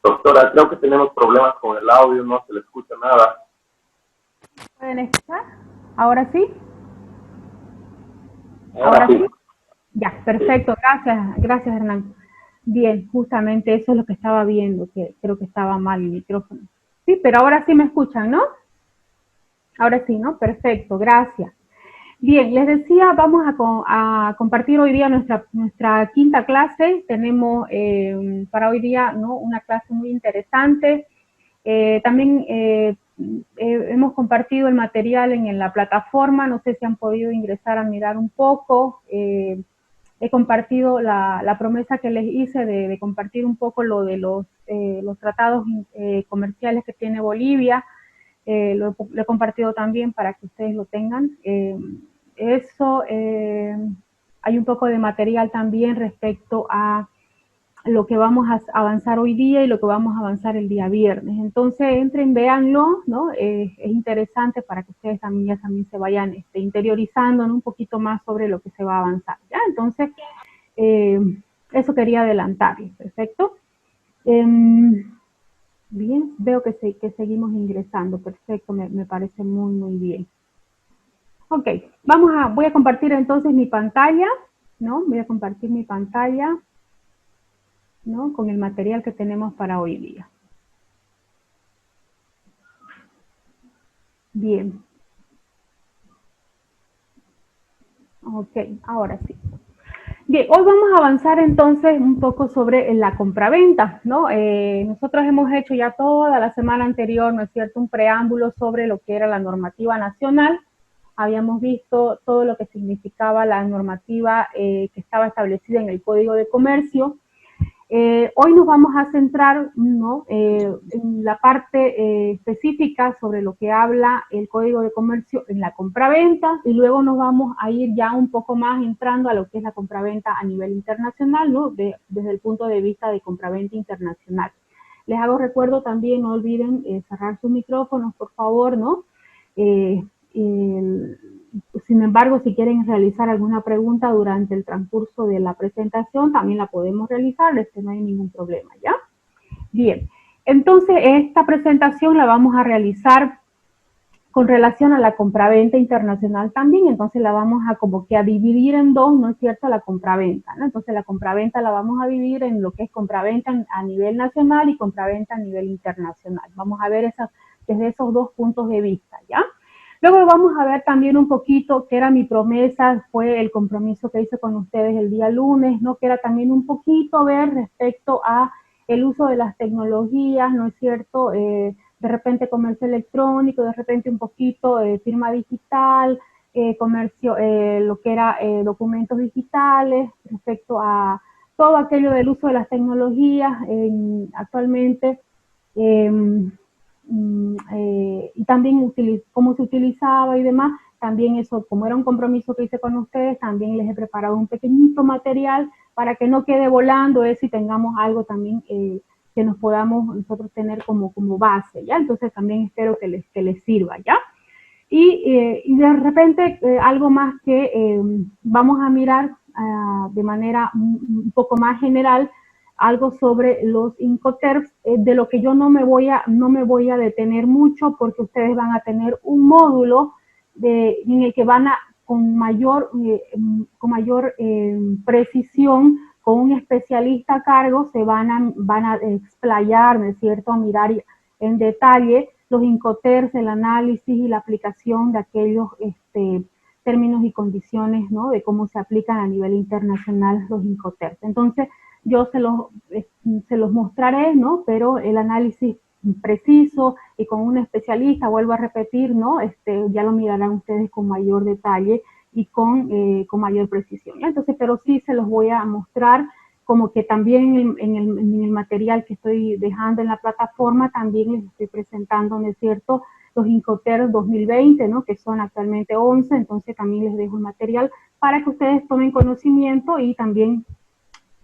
Doctora, creo que tenemos problemas con el audio, no se le escucha nada. ¿Pueden escuchar? ¿Ahora sí? Ahora sí. Ya, perfecto, gracias Hernán. Bien, justamente eso es lo que estaba viendo, que creo que estaba mal el micrófono. Sí, pero ahora sí me escuchan, ¿no? Ahora sí, ¿no? Perfecto, gracias. Bien, les decía, vamos a compartir hoy día nuestra quinta clase. Tenemos para hoy día, ¿no?, una clase muy interesante. También hemos compartido el material en la plataforma, no sé si han podido ingresar a mirar un poco. He compartido la promesa que les hice de compartir un poco lo de los tratados comerciales que tiene Bolivia. Lo he compartido también para que ustedes lo tengan. Eso, hay un poco de material también respecto a lo que vamos a avanzar hoy día y lo que vamos a avanzar el día viernes. Entonces, entren, véanlo, ¿no? Es interesante para que ustedes también se vayan interiorizando, ¿no?, un poquito más sobre lo que se va a avanzar, ¿ya? Entonces, eso quería adelantarles, perfecto. Bien, veo que seguimos ingresando, perfecto, me parece muy bien. Ok, voy a compartir entonces mi pantalla, ¿no? Voy a compartir mi pantalla, ¿no?, con el material que tenemos para hoy día. Bien. Ok, ahora sí. Bien, hoy vamos a avanzar entonces un poco sobre la compraventa, ¿no? Nosotros hemos hecho ya toda la semana anterior, ¿no es cierto?, un preámbulo sobre lo que era la normativa nacional. Habíamos visto todo lo que significaba la normativa que estaba establecida en el Código de Comercio. Hoy nos vamos a centrar, ¿no?, en la parte específica sobre lo que habla el Código de Comercio en la compraventa, y luego nos vamos a ir ya un poco más entrando a lo que es la compraventa a nivel internacional, ¿no?, desde el punto de vista de compraventa internacional. Les hago recuerdo también, no olviden cerrar sus micrófonos, por favor, ¿no? Sin embargo, si quieren realizar alguna pregunta durante el transcurso de la presentación, también la podemos realizar, no hay ningún problema, ¿ya? Bien, entonces esta presentación la vamos a realizar con relación a la compraventa internacional también. Entonces la vamos a como que a dividir en dos, ¿no es cierto?, la compraventa, ¿no? Entonces la compraventa la vamos a dividir en lo que es compraventa a nivel nacional y compraventa a nivel internacional. Vamos a ver desde esos dos puntos de vista, ¿ya? Luego vamos a ver también un poquito, que era mi promesa, fue el compromiso que hice con ustedes el día lunes, ¿no?, que era también un poquito ver respecto a el uso de las tecnologías, ¿no es cierto?, de repente comercio electrónico, de repente un poquito firma digital, comercio, lo que era documentos digitales, respecto a todo aquello del uso de las tecnologías actualmente. Y también cómo se utilizaba y demás. También eso, como era un compromiso que hice con ustedes, también les he preparado un pequeñito material para que no quede volando eso y tengamos algo también que nos podamos nosotros tener como base, ¿ya? Entonces también espero que les sirva, ¿ya? Y de repente algo más que vamos a mirar de manera un poco más general, algo sobre los Incoterms, de lo que yo no me voy a detener mucho, porque ustedes van a tener un módulo en el que van a con mayor precisión, con un especialista a cargo, se van a explayar, ¿no es cierto?, a mirar en detalle los Incoterms, el análisis y la aplicación de aquellos términos y condiciones, ¿no?, de cómo se aplican a nivel internacional los Incoterms. Entonces, yo se los mostraré, ¿no?, pero el análisis preciso y con un especialista, vuelvo a repetir, ¿no?, ya lo mirarán ustedes con mayor detalle y con mayor precisión. Entonces, pero sí se los voy a mostrar, como que también en el material que estoy dejando en la plataforma, también les estoy presentando, ¿no es cierto?, los Incoterms 2020, ¿no?, que son actualmente 11, entonces también les dejo el material para que ustedes tomen conocimiento y también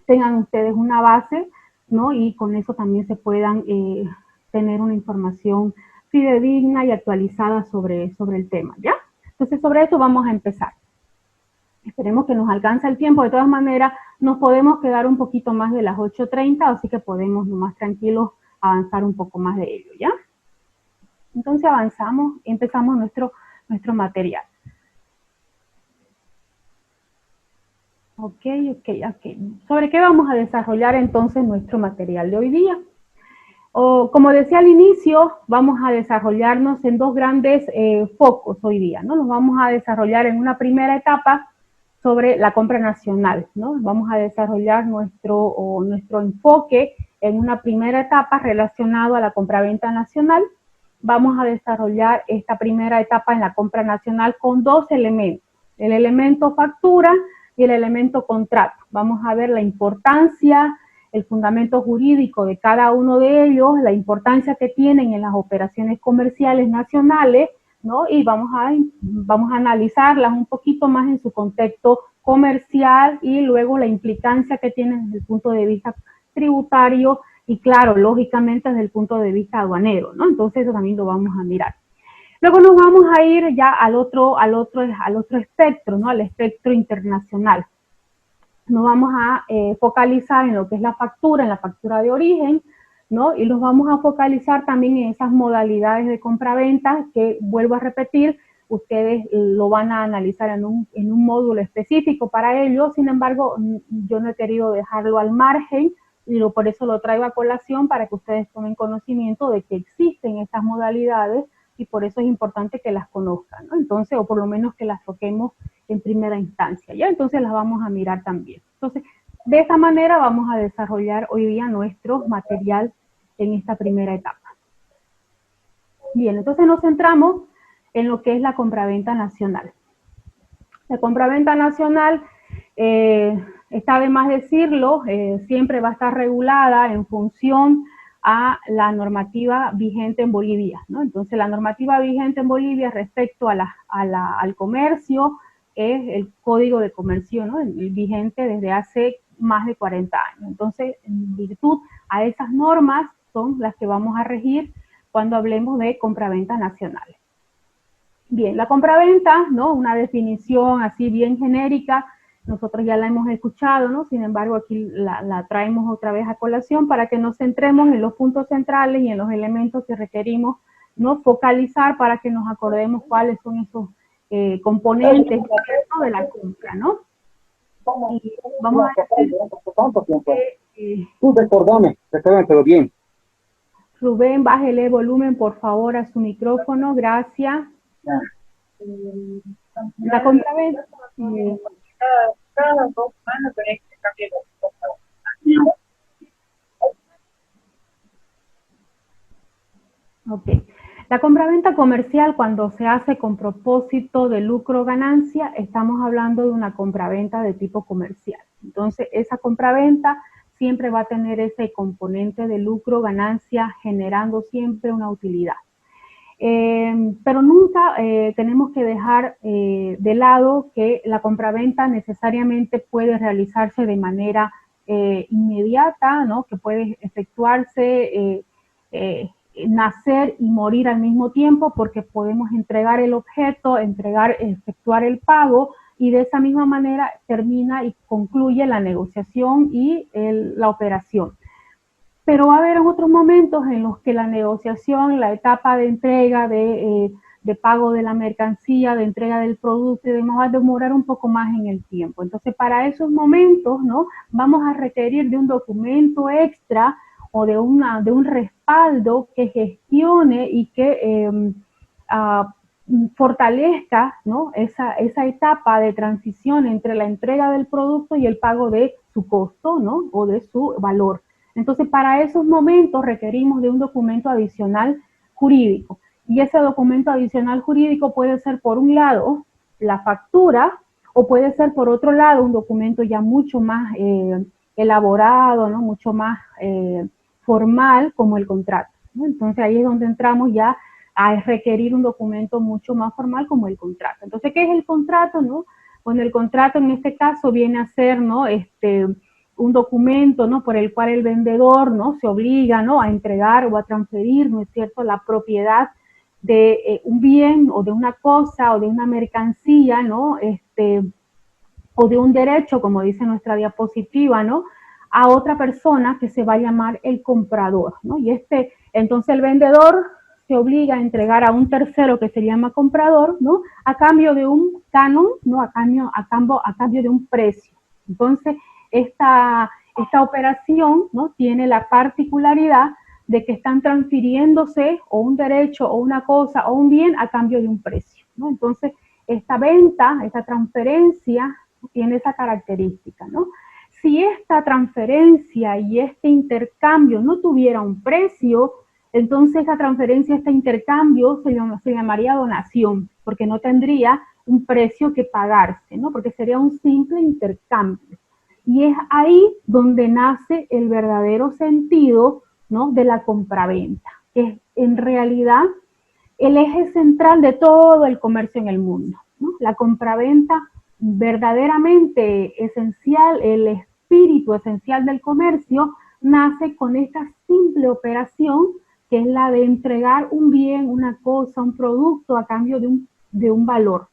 tengan ustedes una base, ¿no?, y con eso también se puedan tener una información fidedigna y actualizada sobre el tema, ¿ya? Entonces, sobre eso vamos a empezar. Esperemos que nos alcance el tiempo. De todas maneras, nos podemos quedar un poquito más de las 8:30, así que podemos más tranquilos avanzar un poco más de ello, ¿ya? Entonces avanzamos, empezamos nuestro material. Ok. ¿Sobre qué vamos a desarrollar entonces nuestro material de hoy día? Como decía al inicio, vamos a desarrollarnos en dos grandes focos hoy día, ¿no? Nos vamos a desarrollar en una primera etapa sobre la compra nacional, ¿no? Vamos a desarrollar nuestro enfoque en una primera etapa relacionado a la compraventa nacional. Vamos a desarrollar esta primera etapa en la compra nacional con dos elementos, el elemento factura y el elemento contrato. Vamos a ver la importancia, el fundamento jurídico de cada uno de ellos, la importancia que tienen en las operaciones comerciales nacionales, ¿no? Y vamos a analizarlas un poquito más en su contexto comercial y luego la implicancia que tienen desde el punto de vista tributario y claro, lógicamente desde el punto de vista aduanero, ¿no? Entonces eso también lo vamos a mirar. Luego nos vamos a ir ya al otro espectro, ¿no? Al espectro internacional. Nos vamos a focalizar en lo que es la factura, en la factura de origen, ¿no? Y nos vamos a focalizar también en esas modalidades de compraventa que, vuelvo a repetir, ustedes lo van a analizar en un módulo específico para ello. Sin embargo, yo no he querido dejarlo al margen y por eso lo traigo a colación para que ustedes tomen conocimiento de que existen estas modalidades y por eso es importante que las conozcan, ¿no? Entonces, o por lo menos que las toquemos en primera instancia, ¿ya? Entonces las vamos a mirar también. Entonces, de esta manera vamos a desarrollar hoy día nuestro material en esta primera etapa. Bien, entonces nos centramos en lo que es la compraventa nacional. La compraventa nacional, está de más decirlo, siempre va a estar regulada en función a la normativa vigente en Bolivia, ¿no? Entonces, la normativa vigente en Bolivia respecto al comercio es el Código de Comercio, ¿no? El vigente desde hace más de 40 años. Entonces, en virtud a esas normas son las que vamos a regir cuando hablemos de compraventa nacional. Bien, la compraventa, ¿no? Una definición así bien genérica, nosotros ya la hemos escuchado, ¿no? Sin embargo, aquí la traemos otra vez a colación para que nos centremos en los puntos centrales y en los elementos que requerimos, ¿no? Focalizar para que nos acordemos cuáles son esos componentes, ¿no? De la compra, ¿no? Y vamos a decir recordame, pero bien. Rubén, bájele volumen, por favor, a su micrófono, gracias. La compraventa. Cada 2 semanas tenés que cambiar. Ok. La compraventa comercial, cuando se hace con propósito de lucro o ganancia, estamos hablando de una compraventa de tipo comercial. Entonces, esa compraventa siempre va a tener ese componente de lucro o ganancia, generando siempre una utilidad. Pero nunca tenemos que dejar de lado que la compraventa necesariamente puede realizarse de manera inmediata, ¿no? Que puede efectuarse, nacer y morir al mismo tiempo, porque podemos entregar el objeto, efectuar el pago, y de esa misma manera termina y concluye la negociación y la operación. Pero va a haber otros momentos en los que la negociación, la etapa de entrega, de pago de la mercancía, de entrega del producto y demás, va a demorar un poco más en el tiempo. Entonces, para esos momentos, ¿no? Vamos a requerir de un documento extra o de un respaldo que gestione y que fortalezca, ¿no? esa etapa de transición entre la entrega del producto y el pago de su costo, ¿no? O de su valor. Entonces, para esos momentos requerimos de un documento adicional jurídico. Y ese documento adicional jurídico puede ser, por un lado, la factura, o puede ser, por otro lado, un documento ya mucho más elaborado, ¿no? Mucho más formal, como el contrato, ¿no? Entonces, ahí es donde entramos ya a requerir un documento mucho más formal como el contrato. Entonces, ¿qué es el contrato, no? Bueno, el contrato en este caso viene a ser, ¿no? Un documento, ¿no? Por el cual el vendedor, ¿no? Se obliga, ¿no? A entregar o a transferir, ¿no es cierto?, la propiedad de un bien o de una cosa o de una mercancía, ¿no? O de un derecho, como dice nuestra diapositiva, ¿no? a otra persona que se va a llamar el comprador, ¿no? Y entonces el vendedor se obliga a entregar a un tercero que se llama comprador, ¿no? A cambio de un canon, ¿no? A cambio de un precio. Entonces, esta operación, ¿no? Tiene la particularidad de que están transfiriéndose o un derecho o una cosa o un bien a cambio de un precio, ¿no? Entonces, esta venta, esta transferencia tiene esa característica, ¿no? Si esta transferencia y este intercambio no tuviera un precio, entonces esta transferencia, este intercambio se llamaría donación, porque no tendría un precio que pagarse, ¿no? Porque sería un simple intercambio. Y es ahí donde nace el verdadero sentido, ¿no? De la compraventa, que es en realidad el eje central de todo el comercio en el mundo, ¿no? La compraventa verdaderamente esencial, el espíritu esencial del comercio nace con esta simple operación que es la de entregar un bien, una cosa, un producto a cambio de un valor,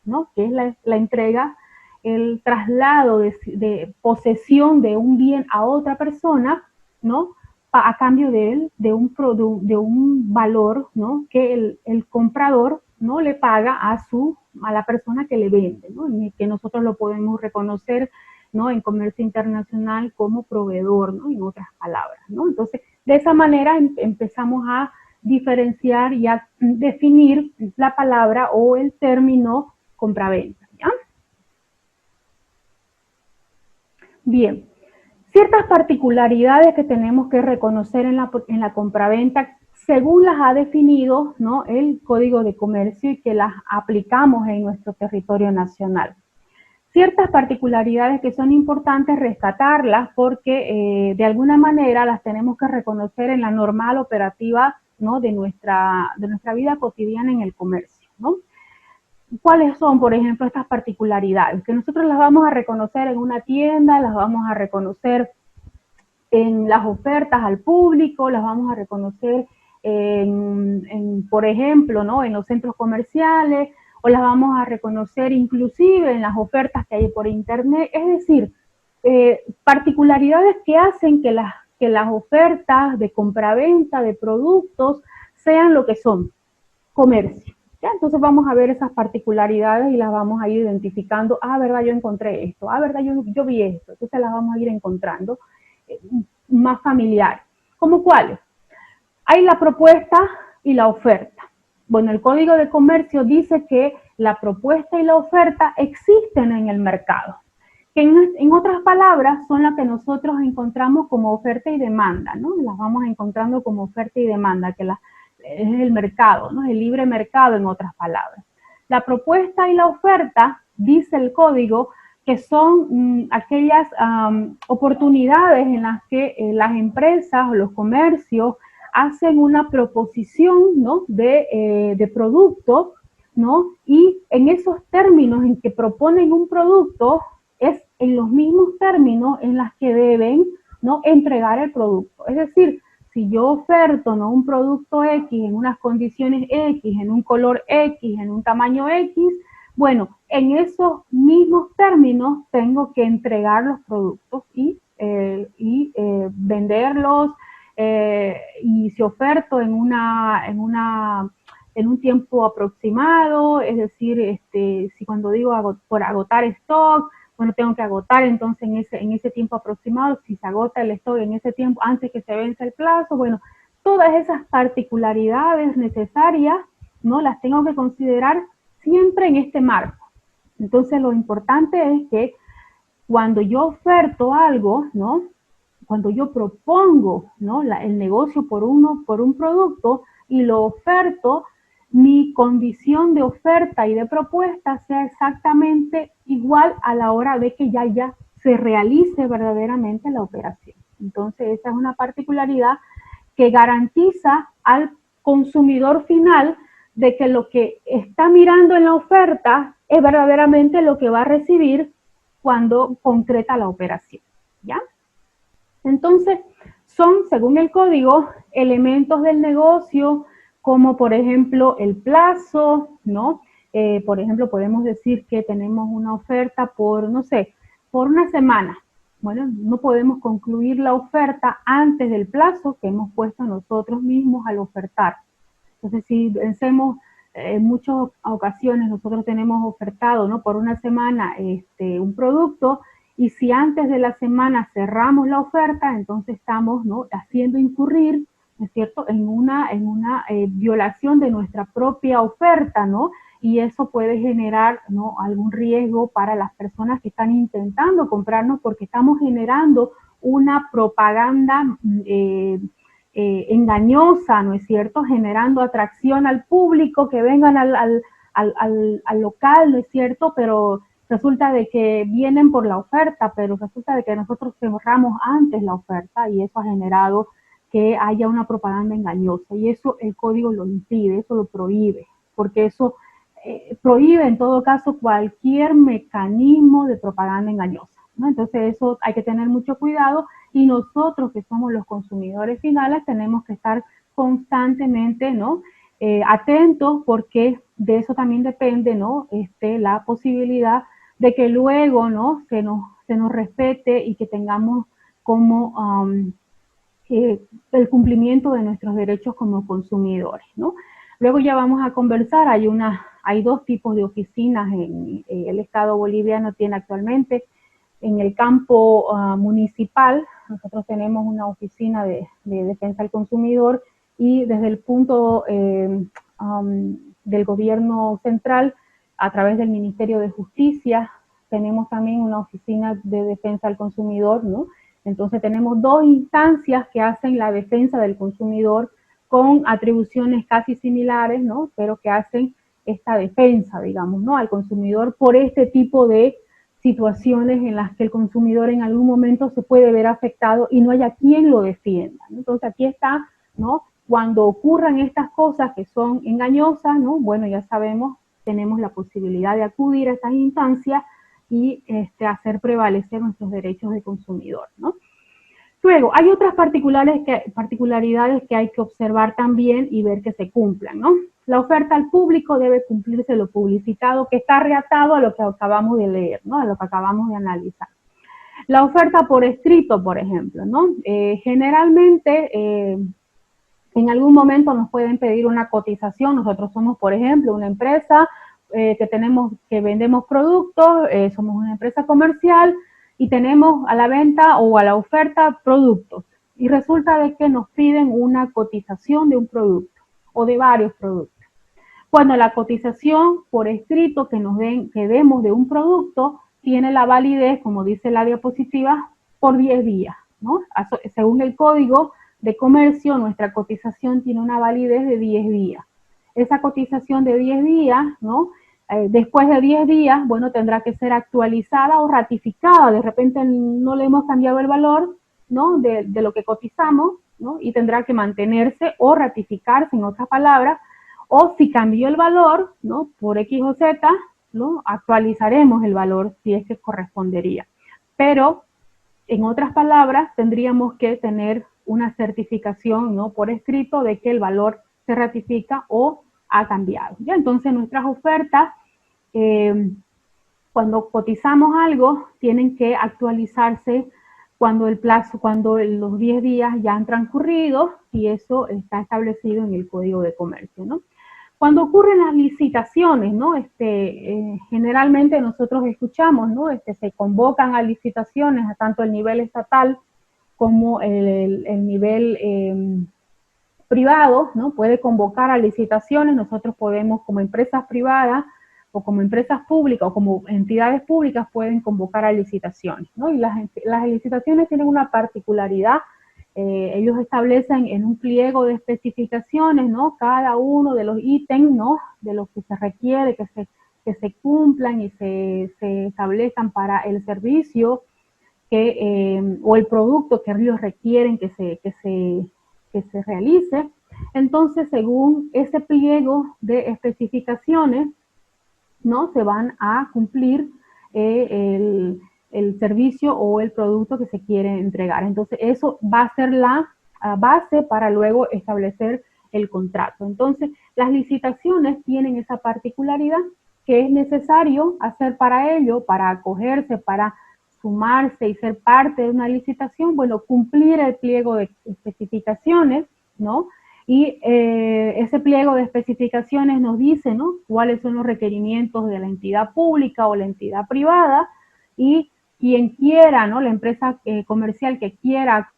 ¿no? Que es la entrega, el traslado de posesión de un bien a otra persona, ¿no? A cambio de un valor, ¿no? Que el comprador, ¿no? Le paga a la persona que le vende, ¿no? Y que nosotros lo podemos reconocer, ¿no? En comercio internacional como proveedor, ¿no? En otras palabras, ¿no? Entonces, de esa manera empezamos a diferenciar y a definir la palabra o el término compraventa, ¿ya? Bien, ciertas particularidades que tenemos que reconocer en la compraventa según las ha definido, ¿no? El Código de Comercio y que las aplicamos en nuestro territorio nacional. Ciertas particularidades que son importantes rescatarlas porque de alguna manera las tenemos que reconocer en la normal operativa, ¿no? de nuestra vida cotidiana en el comercio, ¿no? ¿Cuáles son, por ejemplo, estas particularidades? Que nosotros las vamos a reconocer en una tienda, las vamos a reconocer en las ofertas al público, las vamos a reconocer por ejemplo, ¿no? En los centros comerciales, o las vamos a reconocer inclusive en las ofertas que hay por internet. Es decir, particularidades que hacen que las ofertas de compraventa de productos sean lo que son, comercio. ¿Ya? Entonces vamos a ver esas particularidades y las vamos a ir identificando. Ah, verdad, yo encontré esto. Ah, verdad, yo vi esto. Entonces las vamos a ir encontrando más familiares. ¿Cómo cuáles? Hay la propuesta y la oferta. Bueno, el Código de Comercio dice que la propuesta y la oferta existen en el mercado, que en otras palabras son las que nosotros encontramos como oferta y demanda, ¿no? Las vamos encontrando como oferta y demanda, que es el mercado, ¿no? El libre mercado en otras palabras. La propuesta y la oferta, dice el código, que son aquellas oportunidades en las que las empresas o los comercios hacen una proposición, ¿no? de producto, ¿no? Y en esos términos en que proponen un producto, es en los mismos términos en los que deben, ¿no? entregar el producto. Es decir, si yo oferto, ¿no? un producto X en unas condiciones X, en un color X, en un tamaño X, bueno, en esos mismos términos tengo que entregar los productos y venderlos, y si oferto en un tiempo aproximado, es decir, si cuando digo por agotar stock, bueno, tengo que agotar entonces en ese tiempo aproximado, si se agota el stock en ese tiempo antes que se vence el plazo, bueno, todas esas particularidades necesarias, ¿no? Las tengo que considerar siempre en este marco. Entonces lo importante es que cuando yo oferto algo, ¿no? Cuando yo propongo, ¿no? el negocio por un producto y lo oferto, mi condición de oferta y de propuesta sea exactamente igual a la hora de que ya se realice verdaderamente la operación. Entonces, esa es una particularidad que garantiza al consumidor final de que lo que está mirando en la oferta es verdaderamente lo que va a recibir cuando concreta la operación, ¿ya? Entonces, son, según el código, elementos del negocio como, por ejemplo, el plazo, ¿no? Por ejemplo, podemos decir que tenemos una oferta por, no sé, por una semana, bueno, no podemos concluir la oferta antes del plazo que hemos puesto nosotros mismos al ofertar. Entonces, si pensemos, en muchas ocasiones nosotros tenemos ofertado, ¿no?, por una semana un producto, y si antes de la semana cerramos la oferta, entonces estamos, ¿no?, haciendo incurrir, ¿no es cierto?, en una violación de nuestra propia oferta, ¿no? Y eso puede generar, ¿no?, algún riesgo para las personas que están intentando comprarnos, porque estamos generando una propaganda engañosa, ¿no es cierto?, generando atracción al público, que vengan al local, ¿no es cierto?, pero resulta de que vienen por la oferta, pero resulta de que nosotros cerramos antes la oferta, y eso ha generado que haya una propaganda engañosa, y eso el código lo impide, eso lo prohíbe, porque eso prohíbe en todo caso cualquier mecanismo de propaganda engañosa, ¿no? Entonces eso hay que tener mucho cuidado, y nosotros que somos los consumidores finales tenemos que estar constantemente, ¿no?, atentos, porque de eso también depende, ¿no?, la posibilidad de que luego, ¿no?, se nos respete y que tengamos como el cumplimiento de nuestros derechos como consumidores, ¿no? Luego ya vamos a conversar, hay dos tipos de oficinas en el Estado boliviano tiene actualmente. En el campo municipal, nosotros tenemos una oficina de defensa al consumidor, y desde el punto del gobierno central, a través del Ministerio de Justicia, tenemos también una oficina de defensa al consumidor, ¿no? Entonces tenemos dos instancias que hacen la defensa del consumidor con atribuciones casi similares, ¿no?, pero que hacen esta defensa, digamos, ¿no?, al consumidor por este tipo de situaciones en las que el consumidor en algún momento se puede ver afectado y no haya quien lo defienda. Entonces aquí está, ¿no?, cuando ocurran estas cosas que son engañosas, ¿no?, bueno, ya sabemos, tenemos la posibilidad de acudir a estas instancias y hacer prevalecer nuestros derechos de consumidor, ¿no? Luego, hay otras particularidades que hay que observar también y ver que se cumplan, ¿no? La oferta al público debe cumplirse lo publicitado, que está reatado a lo que acabamos de leer, ¿no?, a lo que acabamos de analizar. La oferta por escrito, por ejemplo, ¿no? Generalmente, en algún momento nos pueden pedir una cotización. Nosotros somos, por ejemplo, una empresa que vendemos productos, somos una empresa comercial, y tenemos a la venta o a la oferta productos, y resulta de que nos piden una cotización de un producto o de varios productos. Cuando la cotización por escrito que demos de un producto tiene la validez, como dice la diapositiva, por 10 días, ¿no? Según el Código de Comercio, nuestra cotización tiene una validez de 10 días. Esa cotización de 10 días, ¿no?, después de 10 días, bueno, tendrá que ser actualizada o ratificada. De repente no le hemos cambiado el valor, ¿no?, de lo que cotizamos, ¿no?, y tendrá que mantenerse o ratificarse, en otras palabras, o si cambió el valor, ¿no?, por X o Z, ¿no?, actualizaremos el valor si es que correspondería. Pero, en otras palabras, tendríamos que tener una certificación, ¿no?, por escrito de que el valor se ratifica o ha cambiado. ¿Ya? Entonces, nuestras ofertas, cuando cotizamos algo, tienen que actualizarse cuando los 10 días ya han transcurrido, y eso está establecido en el Código de Comercio, ¿no? Cuando ocurren las licitaciones, ¿no?, generalmente nosotros escuchamos, ¿no?, se convocan a licitaciones a tanto el nivel estatal como el nivel privado, ¿no?, puede convocar a licitaciones. Nosotros podemos, como empresas privadas o como empresas públicas o como entidades públicas, pueden convocar a licitaciones, ¿no? Y las licitaciones tienen una particularidad. Ellos establecen en un pliego de especificaciones, ¿no?, cada uno de los ítems, ¿no?, de los que se requiere que se cumplan y se establezcan para el servicio o el producto que ellos requieren que se realice. Entonces, según ese pliego de especificaciones, ¿no?, se van a cumplir el servicio o el producto que se quiere entregar. Entonces, eso va a ser la base para luego establecer el contrato. Entonces, las licitaciones tienen esa particularidad, que es necesario hacer para ello, para acogerse, para sumarse y ser parte de una licitación, bueno, cumplir el pliego de especificaciones, ¿no? Y ese pliego de especificaciones nos dice, ¿no?, cuáles son los requerimientos de la entidad pública o la entidad privada, y quien quiera, ¿no?, la empresa comercial que quiera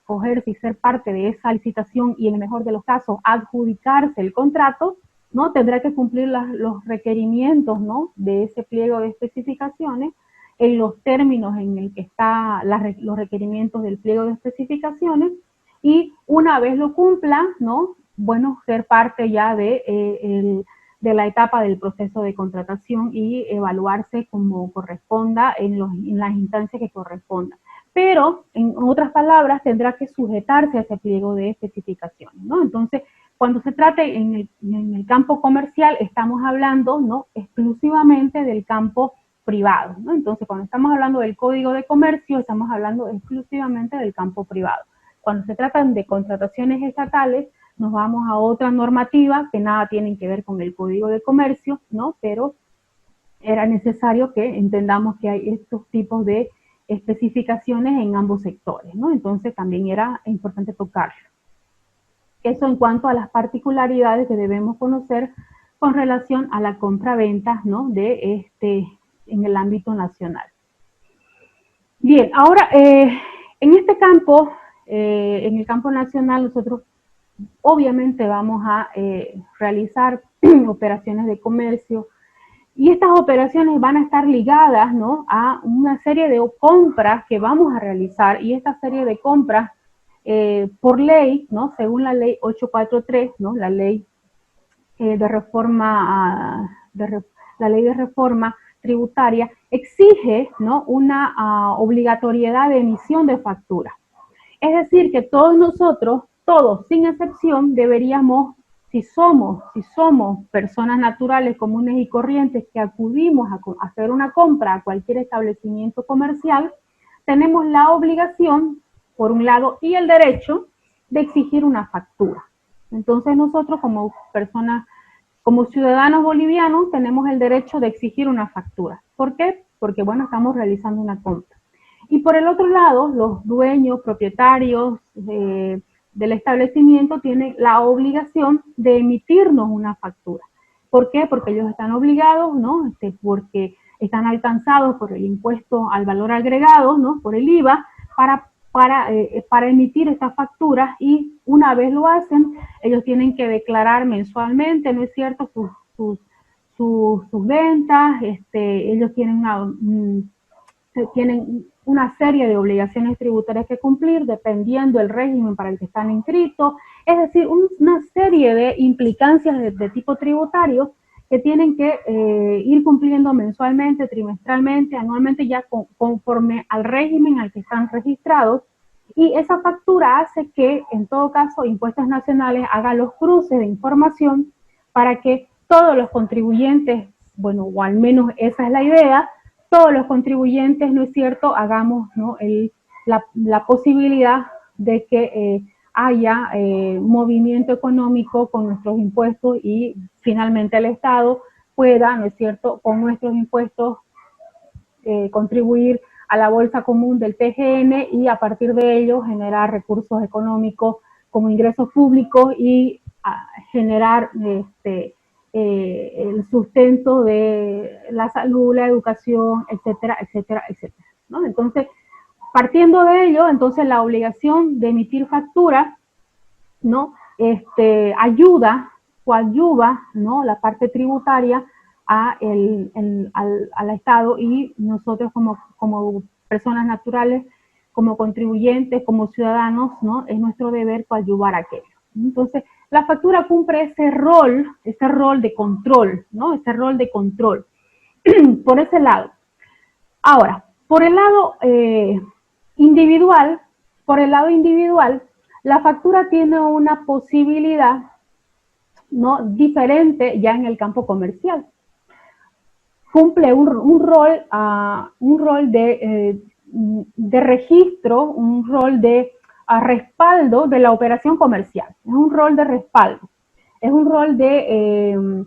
acogerse y ser parte de esa licitación y en el mejor de los casos adjudicarse el contrato, ¿no?, tendrá que cumplir los requerimientos, ¿no?, de ese pliego de especificaciones en los términos en el que están los requerimientos del pliego de especificaciones, y una vez lo cumpla, ¿no?, bueno, ser parte ya de la etapa del proceso de contratación y evaluarse como corresponda en las instancias que correspondan. Pero, en otras palabras, tendrá que sujetarse a ese pliego de especificaciones, ¿no? Entonces, cuando se trate en el campo comercial, estamos hablando, ¿no?, exclusivamente del campo privado, ¿no? Entonces, cuando estamos hablando del Código de Comercio, estamos hablando exclusivamente del campo privado. Cuando se tratan de contrataciones estatales, nos vamos a otra normativa que nada tienen que ver con el Código de Comercio, ¿no? Pero era necesario que entendamos que hay estos tipos de especificaciones en ambos sectores, ¿no? Entonces también era importante tocarlo. Eso en cuanto a las particularidades que debemos conocer con relación a la compra-venta, ¿no?, en el ámbito nacional. Bien, ahora en este campo, en el campo nacional, nosotros obviamente vamos a realizar operaciones de comercio, y estas operaciones van a estar ligadas, ¿no?, a una serie de compras que vamos a realizar, y esta serie de compras por ley, ¿no?, según la ley 843, ¿no?, la ley de reforma, la ley de reforma tributaria, exige, ¿no?, una obligatoriedad de emisión de factura. Es decir, que todos nosotros, todos sin excepción, deberíamos, si somos personas naturales comunes y corrientes que acudimos a hacer una compra a cualquier establecimiento comercial, tenemos la obligación, por un lado, y el derecho de exigir una factura. Entonces nosotros como personas, como ciudadanos bolivianos, tenemos el derecho de exigir una factura. ¿Por qué? Porque, bueno, estamos realizando una compra. Y por el otro lado, los dueños, propietarios del establecimiento tienen la obligación de emitirnos una factura. ¿Por qué? Porque ellos están obligados, ¿no?, porque están alcanzados por el impuesto al valor agregado, ¿no?, por el IVA, para emitir estas facturas, y una vez lo hacen, ellos tienen que declarar mensualmente, ¿no es cierto?, sus ventas, ellos tienen una serie de obligaciones tributarias que cumplir, dependiendo del régimen para el que están inscritos, es decir, una serie de implicancias de tipo tributario que tienen que ir cumpliendo mensualmente, trimestralmente, anualmente, ya conforme al régimen al que están registrados, y esa factura hace que, en todo caso, Impuestos Nacionales haga los cruces de información para que todos los contribuyentes, bueno, o al menos esa es la idea, todos los contribuyentes, ¿no es cierto?, hagamos, ¿no?, la posibilidad de que haya movimiento económico con nuestros impuestos, y finalmente el Estado pueda, ¿no es cierto?, con nuestros impuestos contribuir a la bolsa común del TGN, y a partir de ello generar recursos económicos como ingresos públicos y generar el sustento de la salud, la educación, etcétera, etcétera, etcétera, ¿no? Entonces, partiendo de ello, entonces la obligación de emitir factura, ¿no?, coadyuva, ¿no?, la parte tributaria al Estado, y nosotros como personas naturales, como contribuyentes, como ciudadanos, ¿no?, es nuestro deber coadyuvar aquello. Entonces, la factura cumple ese rol de control, ¿no?, ese rol de control, por ese lado. Ahora, por el lado individual, la factura tiene una posibilidad, ¿no?, diferente ya en el campo comercial. Cumple un rol de registro, un rol de respaldo de la operación comercial. Es un rol de respaldo, es un rol de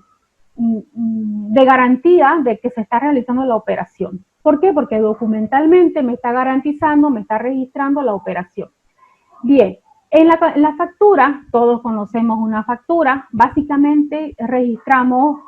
garantía de que se está realizando la operación. ¿Por qué? Porque documentalmente me está garantizando, me está registrando la operación. Bien, en la factura, todos conocemos una factura, básicamente registramos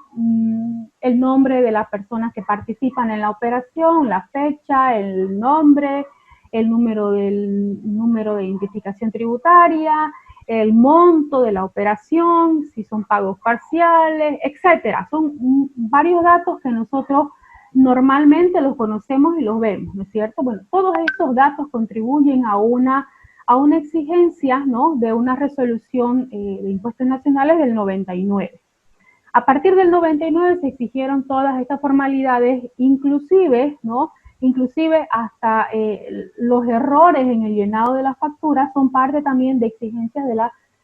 el nombre de las personas que participan en la operación, la fecha, el nombre, el número de identificación tributaria, el monto de la operación, si son pagos parciales, etcétera. Son varios datos que nosotros normalmente los conocemos y los vemos, ¿no es cierto? Bueno, todos estos datos contribuyen a una exigencia, ¿no?, de una resolución de impuestos nacionales del 99. A partir del 99 se exigieron todas estas formalidades, inclusive, ¿no?, inclusive hasta los errores en el llenado de las facturas son parte también de exigencias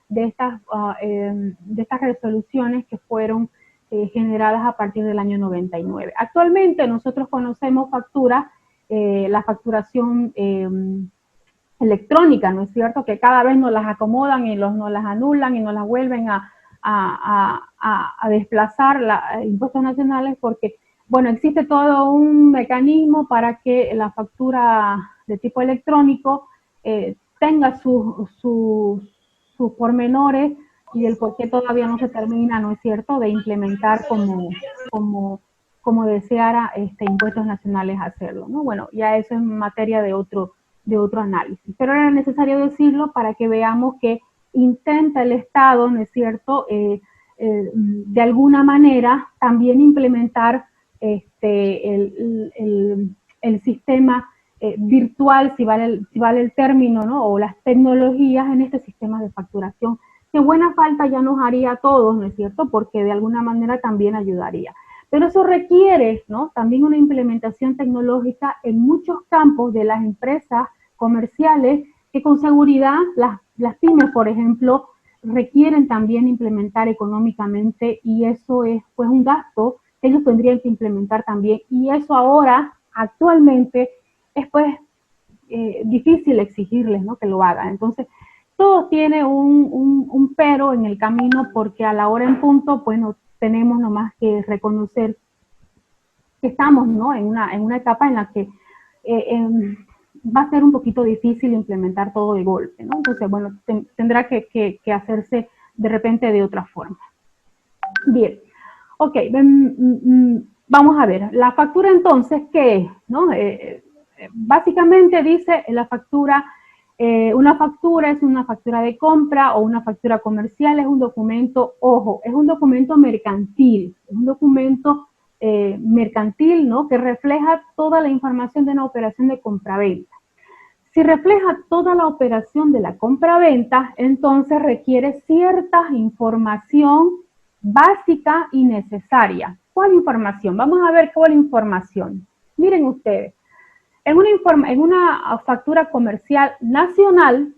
de estas resoluciones que fueron generadas a partir del año 99. Actualmente nosotros conocemos facturas, la facturación electrónica, ¿no es cierto?, que cada vez nos las acomodan y nos las anulan y nos las vuelven a desplazar impuestos nacionales porque, bueno, existe todo un mecanismo para que la factura de tipo electrónico tenga sus pormenores y el por qué todavía no se termina, ¿no es cierto?, de implementar como deseara impuestos nacionales hacerlo, ¿no? Bueno, ya eso es materia de otro análisis, pero era necesario decirlo para que veamos que intenta el Estado, ¿no es cierto?, de alguna manera también implementar el sistema virtual, si vale el término, ¿no?, o las tecnologías en este sistema de facturación, que buena falta ya nos haría a todos, ¿no es cierto?, porque de alguna manera también ayudaría. Pero eso requiere, ¿no?, también una implementación tecnológica en muchos campos de las empresas comerciales que con seguridad las pymes, por ejemplo, requieren también implementar económicamente y eso es pues un gasto que ellos tendrían que implementar también y eso ahora, actualmente, es pues difícil exigirles, ¿no?, que lo hagan. Entonces, todo tiene un pero en el camino porque a la hora en punto, pues no tenemos nomás que reconocer que estamos, ¿no?, en una etapa en la que va a ser un poquito difícil implementar todo de golpe, ¿no? Entonces, bueno, tendrá que hacerse de repente de otra forma. Bien, ok, vamos a ver, la factura entonces, ¿qué es? ¿No? Básicamente dice la factura, una factura es una factura de compra o una factura comercial, es un documento, ojo, es un documento mercantil, es un documento mercantil, ¿no?, que refleja toda la información de una operación de compraventa. Si refleja toda la operación de la compraventa, entonces requiere cierta información básica y necesaria. ¿Cuál información? Vamos a ver cuál información. Miren ustedes, en una factura comercial nacional,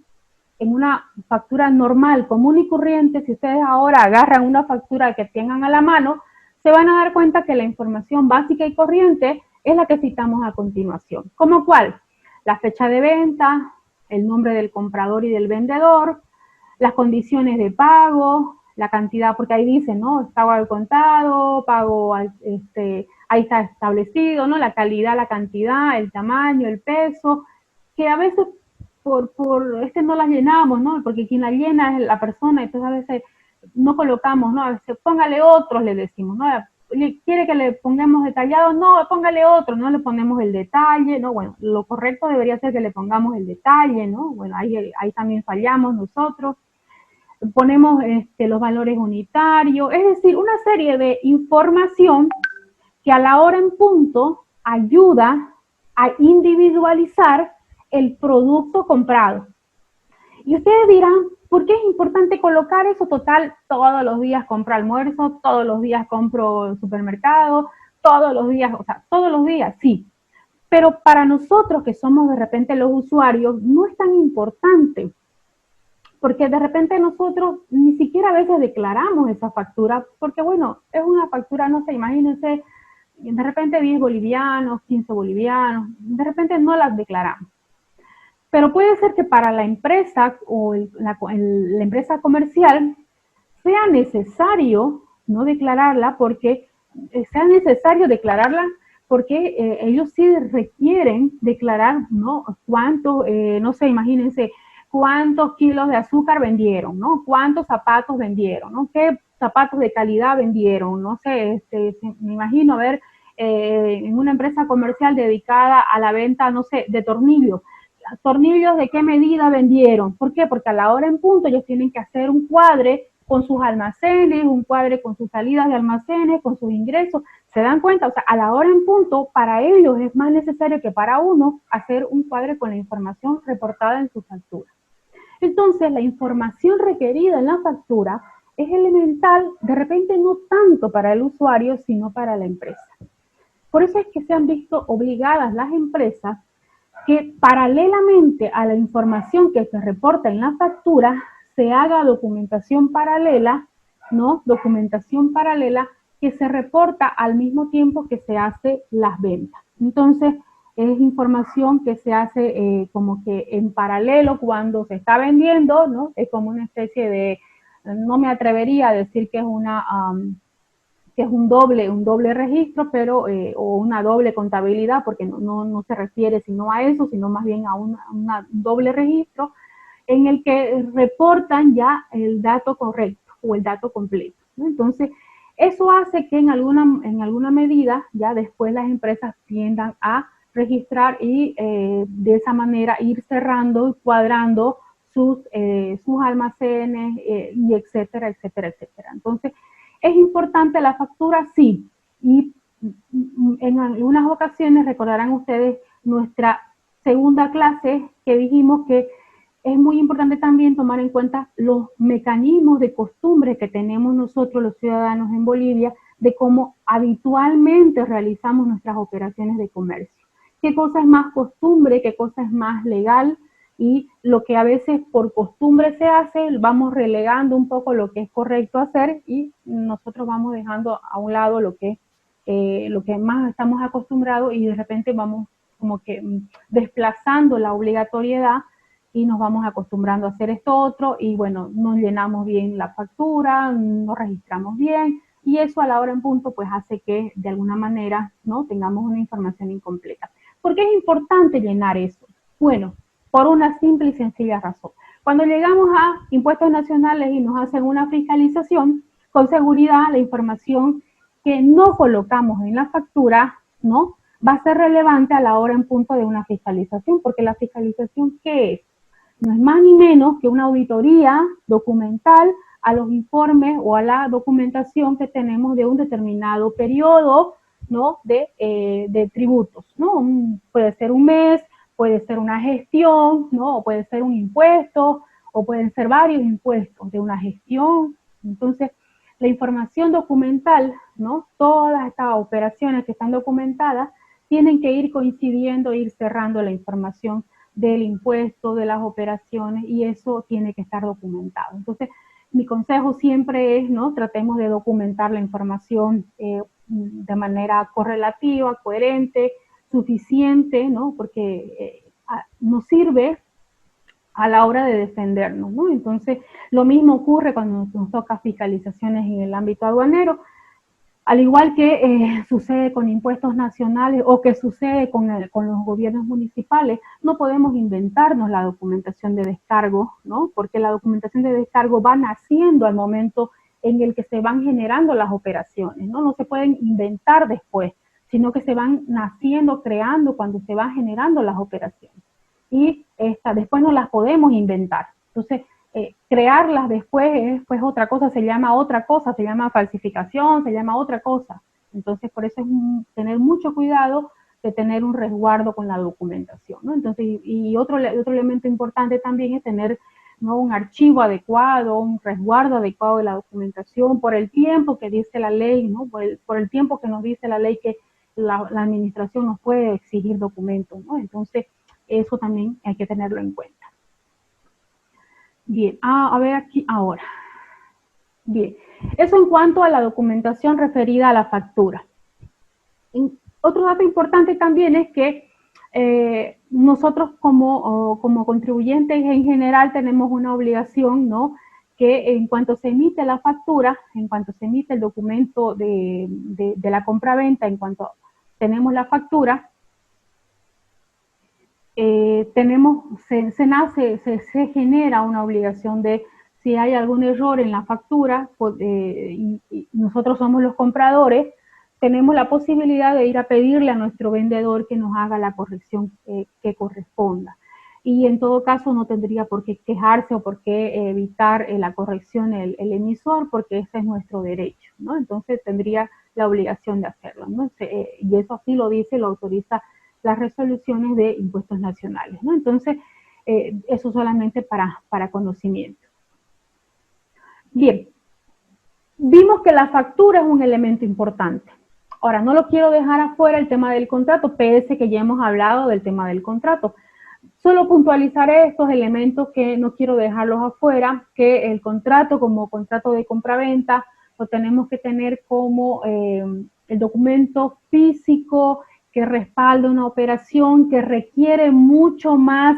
en una factura normal, común y corriente, si ustedes ahora agarran una factura que tengan a la mano, se van a dar cuenta que la información básica y corriente es la que citamos a continuación. ¿Cómo cuál? La fecha de venta, el nombre del comprador y del vendedor, las condiciones de pago, la cantidad, porque ahí dice, ¿no?, pago al contado, pago ahí está establecido, ¿no?, la calidad, la cantidad, el tamaño, el peso, que a veces por no las llenamos, ¿no?, porque quien la llena es la persona, entonces a veces no colocamos, ¿no?, a veces póngale otros, le decimos, ¿no?, quiere que le pongamos detallado, no, póngale otro, no le ponemos el detalle, ¿no? Bueno, lo correcto debería ser que le pongamos el detalle, ¿no? Bueno, ahí también fallamos nosotros. Ponemos los valores unitarios, es decir, una serie de información que a la hora en punto ayuda a individualizar el producto comprado. Y ustedes dirán, ¿por qué es importante colocar eso? Total, todos los días compro almuerzo, todos los días compro supermercado, todos los días, o sea, todos los días, sí. Pero para nosotros que somos de repente los usuarios, no es tan importante. Porque de repente nosotros ni siquiera a veces declaramos esa factura, porque bueno, es una factura, no sé, imagínense, de repente 10 bolivianos, 15 bolivianos, de repente no las declaramos. Pero puede ser que para la empresa o la empresa comercial sea necesario no declararla porque porque ellos sí requieren declarar, ¿no? Cuántos, no sé, imagínense, cuántos kilos de azúcar vendieron, ¿no? Cuántos zapatos vendieron, ¿no? Qué zapatos de calidad vendieron, no sé, me imagino ver en una empresa comercial dedicada a la venta, no sé, de tornillos. ¿Tornillos de qué medida vendieron? ¿Por qué? Porque a la hora en punto ellos tienen que hacer un cuadre con sus almacenes, un cuadre con sus salidas de almacenes, con sus ingresos. ¿Se dan cuenta? O sea, a la hora en punto, para ellos es más necesario que para uno hacer un cuadre con la información reportada en su factura. Entonces, la información requerida en la factura es elemental, de repente no tanto para el usuario, sino para la empresa. Por eso es que se han visto obligadas las empresas que paralelamente a la información que se reporta en la factura, se haga documentación paralela, ¿no? Documentación paralela que se reporta al mismo tiempo que se hace las ventas. Entonces, es información que se hace como que en paralelo cuando se está vendiendo, ¿no? Es como una especie de, no me atrevería a decir que es una... que es un doble registro, pero o una doble contabilidad, porque no se refiere sino a eso, sino más bien a un doble registro, en el que reportan ya el dato correcto o el dato completo, ¿no? Entonces, eso hace que en alguna medida ya después las empresas tiendan a registrar y de esa manera ir cerrando y cuadrando sus almacenes y etcétera, etcétera, etcétera. Entonces, ¿es importante la factura? Sí. Y en algunas ocasiones recordarán ustedes nuestra segunda clase que dijimos que es muy importante también tomar en cuenta los mecanismos de costumbre que tenemos nosotros los ciudadanos en Bolivia de cómo habitualmente realizamos nuestras operaciones de comercio. ¿Qué cosa es más costumbre? ¿Qué cosa es más legal? Y lo que a veces por costumbre se hace, vamos relegando un poco lo que es correcto hacer y nosotros vamos dejando a un lado lo que más estamos acostumbrados y de repente vamos como que desplazando la obligatoriedad y nos vamos acostumbrando a hacer esto otro y bueno, nos llenamos bien la factura, nos registramos bien y eso a la hora en punto pues hace que de alguna manera no tengamos una información incompleta. ¿Por qué es importante llenar eso? Bueno, por una simple y sencilla razón. Cuando llegamos a impuestos nacionales y nos hacen una fiscalización, con seguridad la información que no colocamos en la factura, ¿no? Va a ser relevante a la hora en punto de una fiscalización, porque la fiscalización, ¿qué es? No es más ni menos que una auditoría documental a los informes o a la documentación que tenemos de un determinado periodo, ¿no? de tributos, ¿no? Puede ser un mes, puede ser una gestión, ¿no? O puede ser un impuesto, o pueden ser varios impuestos de una gestión. Entonces, la información documental, ¿no? Todas estas operaciones que están documentadas tienen que ir coincidiendo, ir cerrando la información del impuesto, de las operaciones, y eso tiene que estar documentado. Entonces, mi consejo siempre es, ¿no? Tratemos de documentar la información de manera correlativa, coherente, suficiente, ¿no? Porque nos sirve a la hora de defendernos, ¿no? Entonces, lo mismo ocurre cuando nos toca fiscalizaciones en el ámbito aduanero, al igual que sucede con impuestos nacionales o que sucede con los gobiernos municipales, no podemos inventarnos la documentación de descargo, ¿no? Porque la documentación de descargo va naciendo al momento en el que se van generando las operaciones, ¿no? No se pueden inventar después, sino que se van naciendo, creando cuando se van generando las operaciones. Y después no las podemos inventar. Entonces, crearlas después es pues otra cosa, se llama falsificación, se llama otra cosa. Entonces, por eso es tener mucho cuidado de tener un resguardo con la documentación, ¿no? Entonces, y otro elemento importante también es tener, ¿no? Un archivo adecuado, un resguardo adecuado de la documentación por el tiempo que dice la ley, ¿no? Por el tiempo que nos dice la ley que la administración nos puede exigir documentos, ¿no? Entonces, eso también hay que tenerlo en cuenta. Bien, a ver aquí ahora. Bien, eso en cuanto a la documentación referida a la factura. Otro dato importante también es que nosotros como contribuyentes en general tenemos una obligación, ¿no? Que en cuanto se emite la factura, en cuanto se emite el documento de la compraventa, en cuanto tenemos la factura, se genera una obligación de, si hay algún error en la factura, pues, y nosotros somos los compradores, tenemos la posibilidad de ir a pedirle a nuestro vendedor que nos haga la corrección que corresponda. Y en todo caso no tendría por qué quejarse o por qué evitar la corrección el emisor, porque ese es nuestro derecho, ¿no? Entonces tendría la obligación de hacerlo, ¿no? Y eso así lo dice, lo autoriza las resoluciones de impuestos nacionales, ¿no? Entonces, eso solamente para conocimiento. Bien, vimos que la factura es un elemento importante. Ahora, no lo quiero dejar afuera el tema del contrato, pese que ya hemos hablado del tema del contrato. Solo puntualizaré estos elementos que no quiero dejarlos afuera, que el contrato como contrato de compraventa lo tenemos que tener como el documento físico que respalda una operación que requiere mucho más,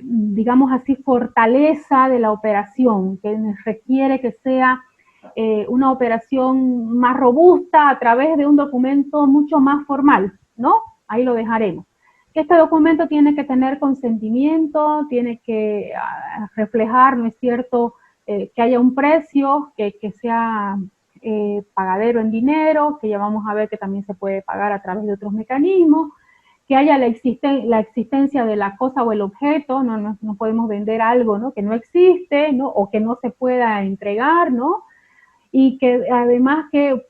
digamos así, fortaleza de la operación, que requiere que sea una operación más robusta a través de un documento mucho más formal, ¿no? Ahí lo dejaremos. Este documento tiene que tener consentimiento, tiene que reflejar, ¿no es cierto?, que haya un precio, que sea pagadero en dinero, que ya vamos a ver que también se puede pagar a través de otros mecanismos, que haya la existencia de la cosa o el objeto, no podemos vender algo, ¿no?, que no existe, ¿no?, o que no se pueda entregar, ¿no?, y que además que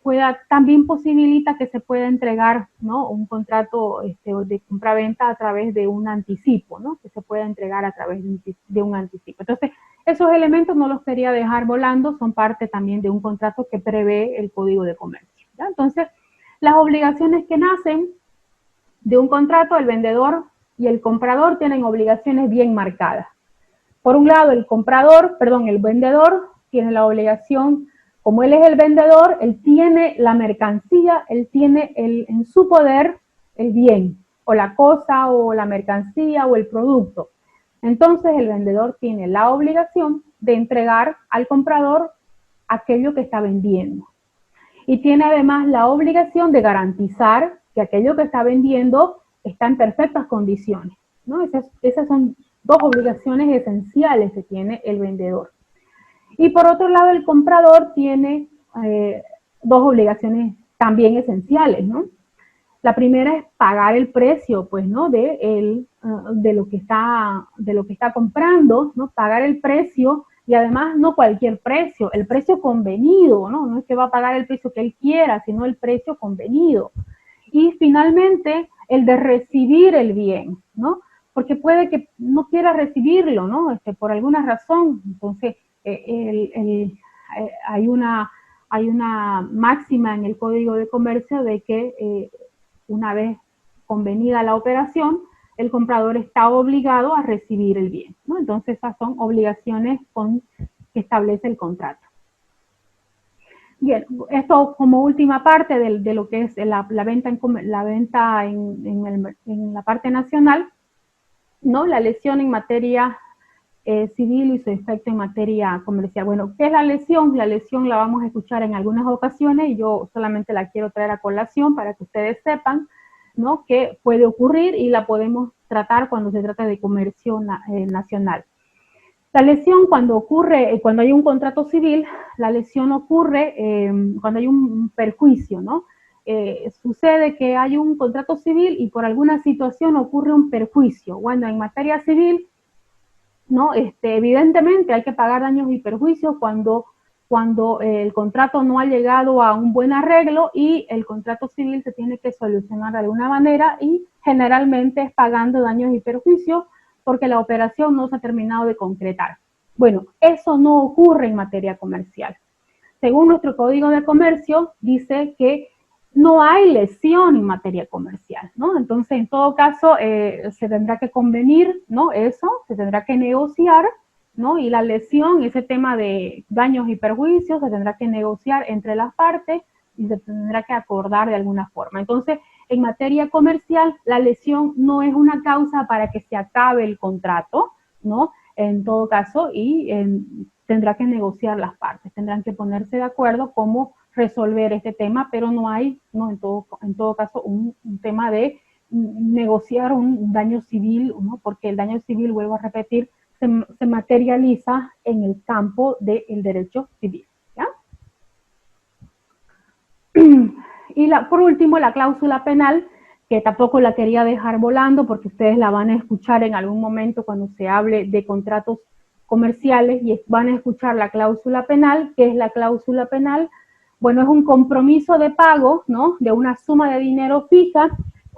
también posibilita que se pueda entregar, ¿no?, un contrato de compraventa a través de un anticipo, ¿no?, que se pueda entregar a través de un anticipo. Entonces, esos elementos no los quería dejar volando, son parte también de un contrato que prevé el Código de Comercio, ¿ya? Entonces, las obligaciones que nacen de un contrato, el vendedor y el comprador tienen obligaciones bien marcadas. Por un lado, el vendedor tiene la obligación. Como él es el vendedor, él tiene la mercancía, él tiene en su poder el bien, o la cosa, o la mercancía, o el producto. Entonces, el vendedor tiene la obligación de entregar al comprador aquello que está vendiendo. Y tiene además la obligación de garantizar que aquello que está vendiendo está en perfectas condiciones, ¿no? Esas son dos obligaciones esenciales que tiene el vendedor. Y por otro lado, el comprador tiene dos obligaciones también esenciales, ¿no? La primera es pagar el precio, pues, ¿no?, de lo que está comprando, ¿no? Pagar el precio, y además no cualquier precio, el precio convenido, ¿no? No es que va a pagar el precio que él quiera, sino el precio convenido. Y finalmente, el de recibir el bien, ¿no? Porque puede que no quiera recibirlo, ¿no? Por alguna razón. Entonces, hay una máxima en el Código de Comercio de que una vez convenida la operación, el comprador está obligado a recibir el bien, ¿no? Entonces, esas son obligaciones que establece el contrato. Bien, esto como última parte de lo que es la venta en la parte nacional, ¿no? La lesión en materia civil y su efecto en materia comercial. Bueno, ¿qué es la lesión? La lesión la vamos a escuchar en algunas ocasiones y yo solamente la quiero traer a colación para que ustedes sepan, ¿no?, que puede ocurrir y la podemos tratar cuando se trata de comercio nacional. La lesión cuando ocurre, cuando hay un contrato civil, la lesión ocurre cuando hay un perjuicio, ¿no? Sucede que hay un contrato civil y por alguna situación ocurre un perjuicio. Bueno, en materia civil, ¿no? Evidentemente hay que pagar daños y perjuicios cuando el contrato no ha llegado a un buen arreglo y el contrato civil se tiene que solucionar de alguna manera y generalmente es pagando daños y perjuicios porque la operación no se ha terminado de concretar. Bueno, eso no ocurre en materia comercial. Según nuestro Código de Comercio, dice que no hay lesión en materia comercial, ¿no? Entonces, en todo caso, se tendrá que convenir, ¿no? Eso, se tendrá que negociar, ¿no? Y la lesión, ese tema de daños y perjuicios, se tendrá que negociar entre las partes y se tendrá que acordar de alguna forma. Entonces, en materia comercial, la lesión no es una causa para que se acabe el contrato, ¿no? En todo caso, y tendrá que negociar las partes, tendrán que ponerse de acuerdo cómo resolver este tema, pero no hay, ¿no? En todo caso, un tema de negociar un daño civil, ¿no? Porque el daño civil, vuelvo a repetir, se materializa en el campo del derecho civil, ¿ya? Y por último, la cláusula penal, que tampoco la quería dejar volando porque ustedes la van a escuchar en algún momento cuando se hable de contratos comerciales, y van a escuchar la cláusula penal. ¿Qué es la cláusula penal? Bueno, es un compromiso de pago, ¿no? De una suma de dinero fija,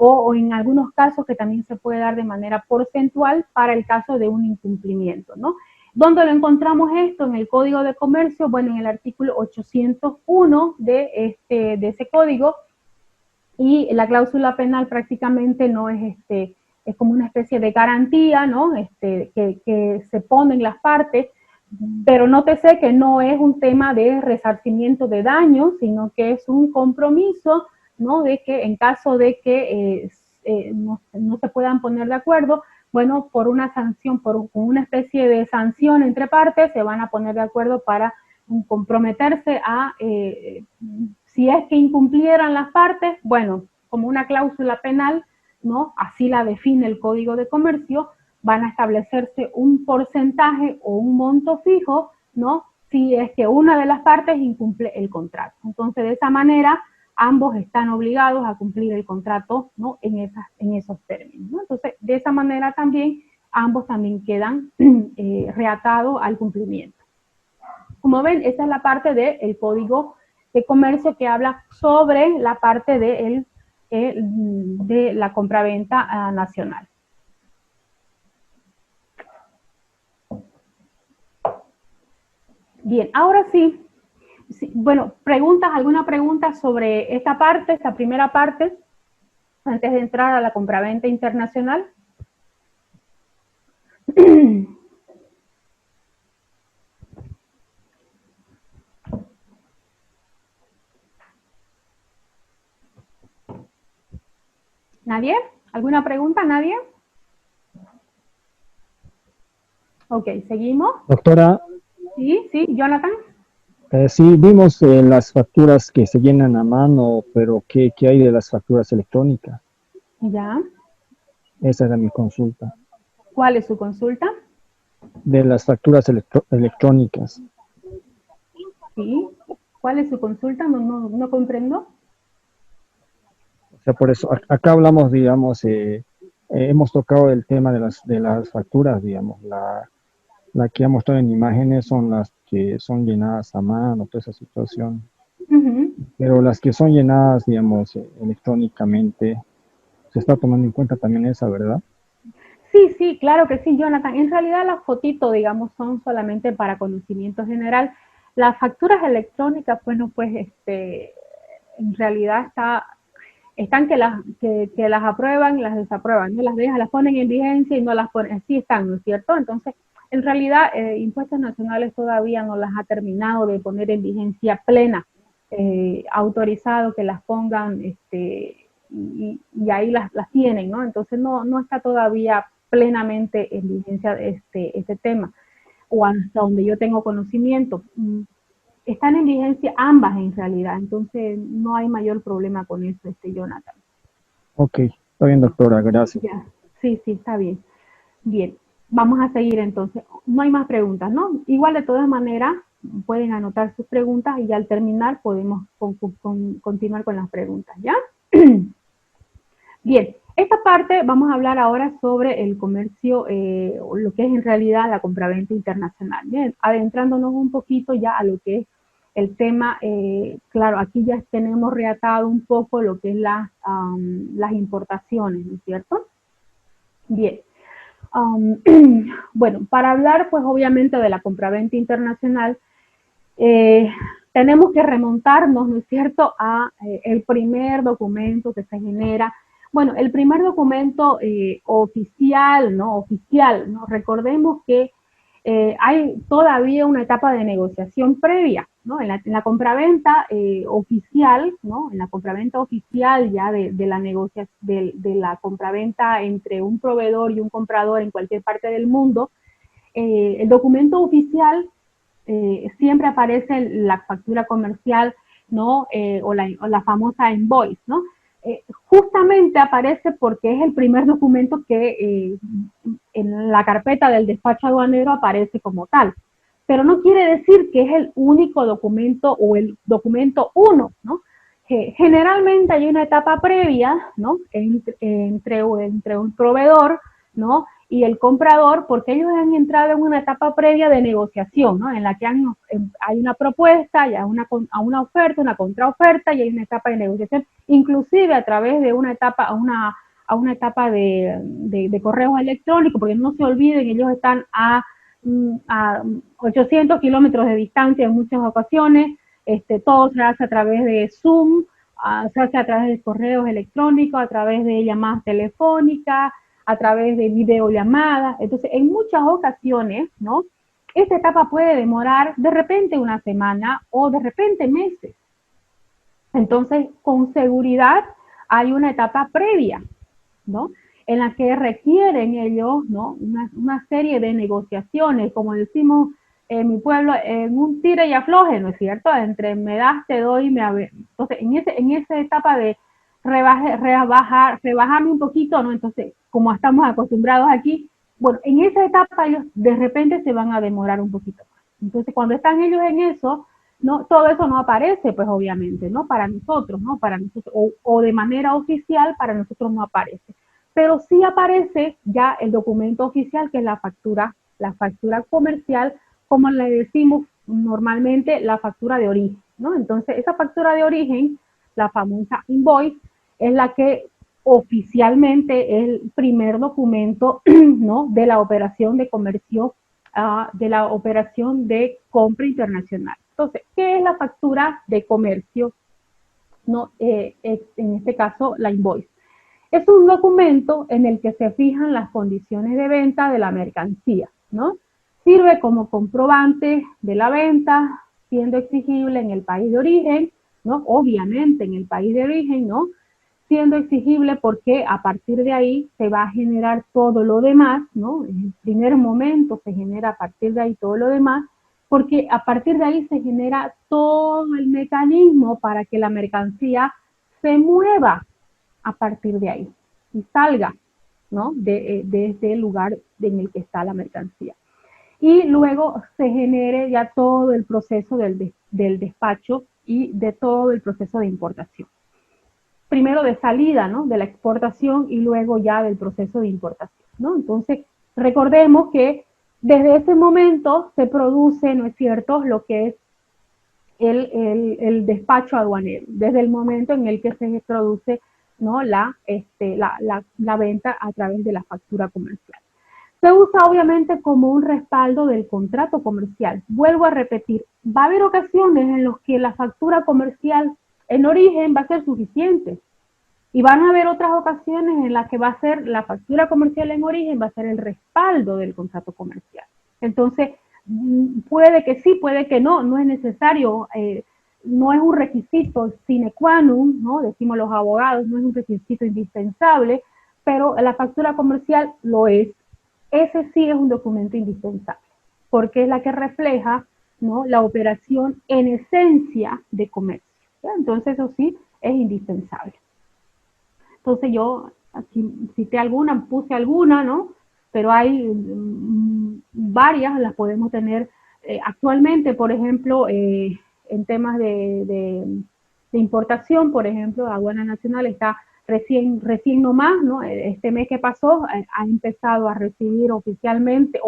o en algunos casos que también se puede dar de manera porcentual para el caso de un incumplimiento, ¿no? ¿Dónde lo encontramos esto? En el Código de Comercio, bueno, en el artículo 801 de ese código. Y la cláusula penal prácticamente no es es como una especie de garantía, ¿no? Que se ponen las partes, pero nótese que no es un tema de resarcimiento de daños, sino que es un compromiso, ¿no? De que en caso de que no se puedan poner de acuerdo, bueno, por una sanción, con una especie de sanción entre partes, se van a poner de acuerdo para comprometerse a, si es que incumplieran las partes, bueno, como una cláusula penal, ¿no? Así la define el Código de Comercio, van a establecerse un porcentaje o un monto fijo, ¿no? Si es que una de las partes incumple el contrato. Entonces, de esa manera, ambos están obligados a cumplir el contrato, ¿no? En esos términos, ¿no? Entonces, de esa manera también, ambos también quedan reatados al cumplimiento. Como ven, esa es la parte del Código de Comercio que habla sobre la parte de la compraventa nacional. Bien, ahora sí, bueno, ¿alguna pregunta sobre esta parte, esta primera parte, antes de entrar a la compraventa internacional? ¿Nadie? ¿Alguna pregunta? ¿Nadie? Ok, seguimos. Doctora, Sí, Jonathan. sí vimos las facturas que se llenan a mano, pero ¿qué hay de las facturas electrónicas? Ya. Esa era mi consulta. ¿Cuál es su consulta? De las facturas electrónicas. Sí. ¿Cuál es su consulta? No comprendo. O sea, por eso, acá hablamos, digamos, hemos tocado el tema de las facturas, digamos, la que ha mostrado en imágenes son las que son llenadas a mano, toda esa situación. Pero las que son llenadas, digamos, electrónicamente, se está tomando en cuenta también esa, ¿verdad? Sí, claro que sí, Jonathan. En realidad las fotitos, digamos, son solamente para conocimiento general. Las facturas electrónicas, bueno, pues, en realidad están que las aprueban y las desaprueban, no las dejan, las ponen en vigencia y no las ponen, así están, ¿no es cierto? Entonces, en realidad, Impuestos Nacionales todavía no las ha terminado de poner en vigencia plena, autorizado que las pongan, y ahí las tienen, ¿no? Entonces, no está todavía plenamente en vigencia este tema, o hasta donde yo tengo conocimiento. Están en vigencia ambas en realidad, entonces no hay mayor problema con eso, Jonathan. Ok, está bien, doctora, gracias. Ya, sí, está bien. Bien, vamos a seguir entonces. No hay más preguntas, ¿no? Igual de todas maneras, pueden anotar sus preguntas y al terminar podemos continuar con las preguntas, ¿ya? Bien, esta parte vamos a hablar ahora sobre el comercio, lo que es en realidad la compraventa internacional. Bien, adentrándonos un poquito ya a lo que es el tema, claro, aquí ya tenemos reatado un poco lo que es las importaciones, ¿no es cierto? Bien. Bueno, para hablar pues obviamente de la compraventa internacional, tenemos que remontarnos, ¿no es cierto?, a el primer documento que se genera. Bueno, el primer documento oficial, ¿no? Recordemos que hay todavía una etapa de negociación previa, ¿no? En la compraventa oficial, ¿no? En la compraventa oficial ya de la negociación, de la compraventa entre un proveedor y un comprador en cualquier parte del mundo, el documento oficial siempre aparece la factura comercial ¿no? O la famosa invoice, ¿no? Justamente aparece porque es el primer documento que en la carpeta del despacho aduanero aparece como tal. Pero no quiere decir que es el único documento o el documento 1, ¿no? Generalmente hay una etapa previa, ¿no? Entre un proveedor, ¿no? Y el comprador, porque ellos han entrado en una etapa previa de negociación, ¿no? En la que hay una propuesta, hay una oferta, una contraoferta y hay una etapa de negociación, inclusive a través de una etapa, a una etapa de correos electrónicos, porque no se olviden, ellos están a 800 kilómetros de distancia en muchas ocasiones, todo se hace a través de Zoom, se hace a través de correos electrónicos, a través de llamadas telefónicas, a través de videollamadas. Entonces, en muchas ocasiones, ¿no? Esta etapa puede demorar de repente una semana o de repente meses. Entonces, con seguridad hay una etapa previa, ¿no? En la que requieren ellos, ¿no? Una serie de negociaciones, como decimos en mi pueblo, en un tire y afloje, ¿no es cierto? Entre me das, te doy, entonces en esa etapa de rebajarme un poquito, ¿no? Entonces, como estamos acostumbrados aquí, bueno, en esa etapa ellos de repente se van a demorar un poquito más. Entonces, cuando están ellos en eso, ¿no? Todo eso no aparece, pues obviamente, ¿no? Para nosotros, ¿no? Para nosotros, o de manera oficial, para nosotros no aparece. Pero sí aparece ya el documento oficial, que es la factura comercial, como le decimos normalmente, la factura de origen, ¿no? Entonces, esa factura de origen, la famosa invoice, es la que oficialmente es el primer documento, ¿no? De la operación de comercio, de la operación de compra internacional. Entonces, ¿qué es la factura de comercio? ¿No? En este caso, la invoice. Es un documento en el que se fijan las condiciones de venta de la mercancía, ¿no? Sirve como comprobante de la venta, siendo exigible en el país de origen, ¿no? Obviamente en el país de origen, ¿no? Siendo exigible porque a partir de ahí se va a generar todo lo demás, ¿no? En el primer momento se genera a partir de ahí todo lo demás, porque a partir de ahí se genera todo el mecanismo para que la mercancía se mueva a partir de ahí y salga, ¿no? De este lugar en el que está la mercancía. Y luego se genere ya todo el proceso del despacho y de todo el proceso de importación. Primero de salida, ¿no? De la exportación y luego ya del proceso de importación, ¿no? Entonces, recordemos que desde ese momento se produce, ¿no es cierto?, lo que es el despacho aduanero, desde el momento en el que se produce, ¿no? la venta a través de la factura comercial. Se usa obviamente como un respaldo del contrato comercial. Vuelvo a repetir, va a haber ocasiones en las que la factura comercial en origen va a ser suficiente y van a haber otras ocasiones en las que va a ser la factura comercial en origen, va a ser el respaldo del contrato comercial. Entonces, puede que sí, puede que no, no es necesario, no es un requisito sine qua non, ¿no? Decimos los abogados, no es un requisito indispensable, pero la factura comercial lo es. Ese sí es un documento indispensable, porque es la que refleja, ¿no? La operación en esencia de comercio, ¿ya? Entonces eso sí es indispensable. Entonces yo aquí cité alguna, puse alguna, ¿no? Pero hay varias, las podemos tener actualmente, por ejemplo, en temas de importación, por ejemplo, Aduana Nacional está recién nomás, ¿no? Este mes que pasó ha empezado a recibir oficialmente,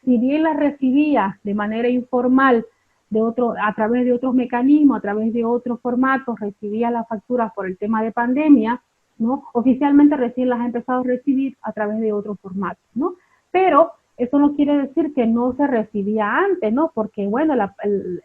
si bien las recibía de manera informal, a través de otros mecanismos, a través de otros formatos, recibía las facturas por el tema de pandemia, ¿no? Oficialmente recién las ha empezado a recibir a través de otros formatos, ¿no? Pero eso no quiere decir que no se recibía antes, ¿no? Porque, bueno,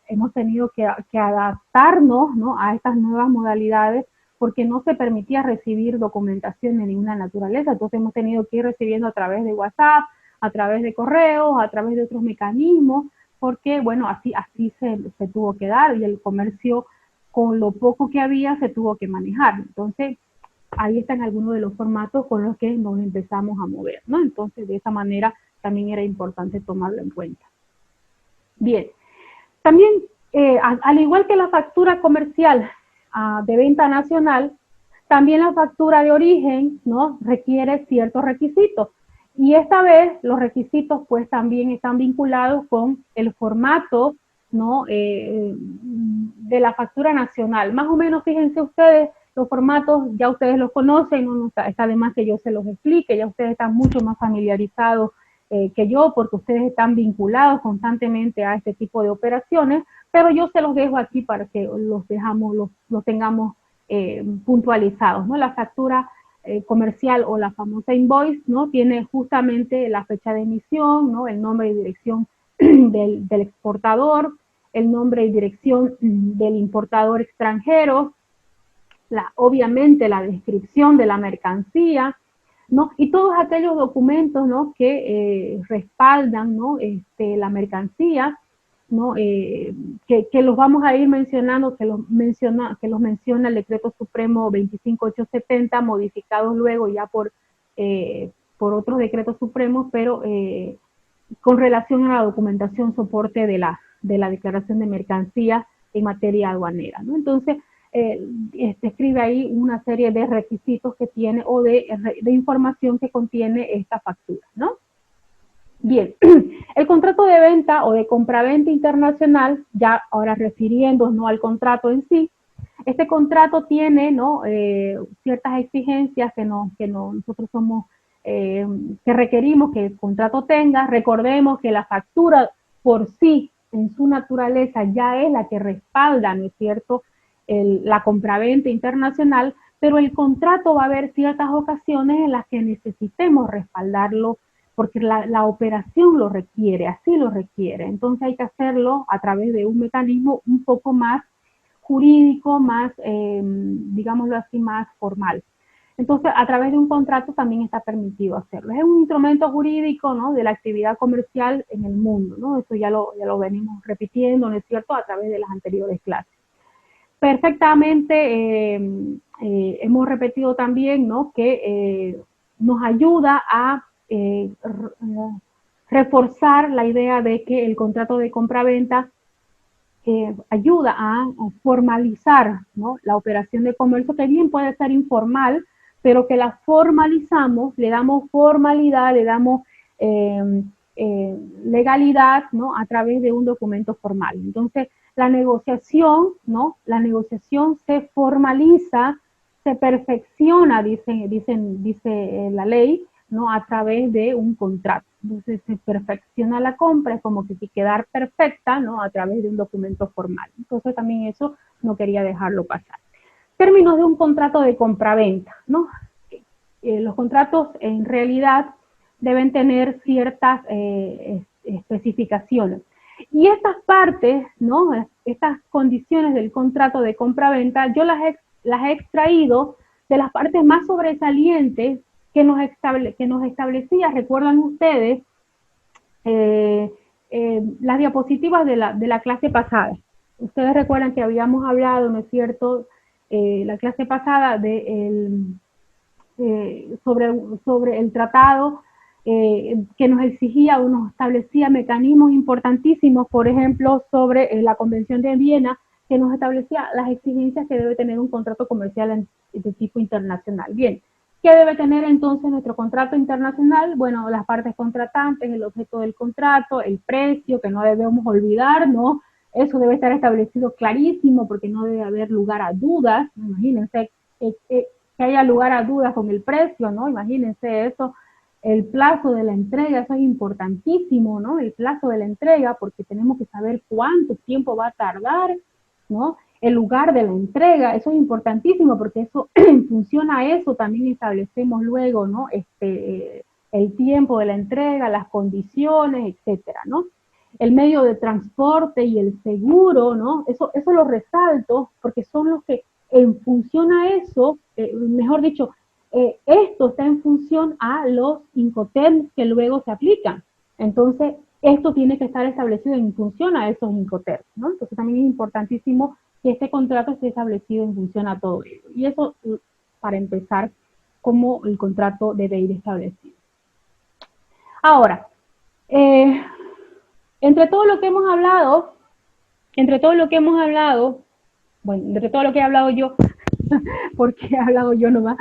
hemos tenido que adaptarnos, ¿no? A estas nuevas modalidades, porque no se permitía recibir documentación de ninguna naturaleza. Entonces hemos tenido que ir recibiendo a través de WhatsApp, a través de correos, a través de otros mecanismos, porque, bueno, así se tuvo que dar y el comercio, con lo poco que había, se tuvo que manejar. Entonces, ahí están algunos de los formatos con los que nos empezamos a mover, ¿no? Entonces, de esa manera también era importante tomarlo en cuenta. Bien, también al igual que la factura comercial de venta nacional, también la factura de origen, ¿no?, requiere ciertos requisitos. Y esta vez los requisitos pues también están vinculados con el formato, ¿no?, de la factura nacional. Más o menos, fíjense ustedes, los formatos ya ustedes los conocen, no está de más que yo se los explique, ya ustedes están mucho más familiarizados que yo, porque ustedes están vinculados constantemente a este tipo de operaciones, pero yo se los dejo aquí para que los tengamos puntualizados, ¿no? La factura comercial o la famosa invoice, ¿no?, tiene justamente la fecha de emisión, ¿no?, el nombre y dirección del exportador, el nombre y dirección del importador extranjero, obviamente la descripción de la mercancía, ¿no?, y todos aquellos documentos, ¿no?, que respaldan, ¿no?, la mercancía, ¿no?, que los vamos a ir mencionando, que los menciona el Decreto Supremo 25870, modificados luego ya por otros decretos supremos, pero con relación a la documentación soporte de la declaración de mercancía en materia aduanera, ¿no? Entonces, escribe ahí una serie de requisitos que tiene o de información que contiene esta factura, ¿no? Bien, el contrato de venta o de compraventa internacional, ya ahora refiriéndonos, ¿no?, al contrato en sí, este contrato tiene, ¿no?, ciertas exigencias que nosotros somos, que requerimos que el contrato tenga. Recordemos que la factura por sí, en su naturaleza, ya es la que respalda, ¿no es cierto?, la compraventa internacional, pero el contrato va a haber ciertas ocasiones en las que necesitemos respaldarlo porque la operación lo requiere, así lo requiere. Entonces hay que hacerlo a través de un mecanismo un poco más jurídico, más, digámoslo así, más formal. Entonces, a través de un contrato también está permitido hacerlo. Es un instrumento jurídico, ¿no?, de la actividad comercial en el mundo, ¿no? Eso ya lo venimos repitiendo, ¿no es cierto?, a través de las anteriores clases. Perfectamente hemos repetido también, ¿no?, que nos ayuda a reforzar la idea de que el contrato de compraventa ayuda a formalizar, ¿no?, la operación de comercio, que bien puede ser informal, pero que la formalizamos, le damos formalidad, le damos legalidad, ¿no?, a través de un documento formal. Entonces, la negociación, ¿no?, la negociación se formaliza, se perfecciona, dice la ley, ¿no?, a través de un contrato. Entonces se perfecciona la compra, es como que si quedar perfecta, ¿no?, a través de un documento formal. Entonces también eso no quería dejarlo pasar. Términos de un contrato de compraventa, ¿no? Los contratos en realidad deben tener ciertas especificaciones. Y estas partes, ¿no?, estas condiciones del contrato de compraventa, yo las he extraído de las partes más sobresalientes que nos establecía, recuerdan ustedes, las diapositivas de la clase pasada. Ustedes recuerdan que habíamos hablado, ¿no es cierto?, la clase pasada sobre el tratado que nos exigía o nos establecía mecanismos importantísimos, por ejemplo, sobre la Convención de Viena, que nos establecía las exigencias que debe tener un contrato comercial de tipo internacional. Bien, ¿qué debe tener entonces nuestro contrato internacional? Bueno, las partes contratantes, el objeto del contrato, el precio, que no debemos olvidar, ¿no? Eso debe estar establecido clarísimo porque no debe haber lugar a dudas. Imagínense que haya lugar a dudas con el precio, ¿no? Imagínense eso. El plazo de la entrega, eso es importantísimo, ¿no? El plazo de la entrega, porque tenemos que saber cuánto tiempo va a tardar, ¿no? El lugar de la entrega, eso es importantísimo, porque eso, en función a eso, también establecemos luego, ¿no?, el tiempo de la entrega, las condiciones, etcétera, ¿no? El medio de transporte y el seguro, ¿no? Eso lo resalto, porque son los que, en función a eso, mejor dicho, esto está en función a los Incoterms que luego se aplican. Entonces, esto tiene que estar establecido en función a esos Incoterms, ¿no? Entonces, también es importantísimo que este contrato esté establecido en función a todo ello. Y eso, para empezar, cómo el contrato debe ir establecido. Ahora, entre todo lo que hemos hablado, entre todo lo que hemos hablado, bueno, entre todo lo que he hablado yo, porque he hablado yo nomás,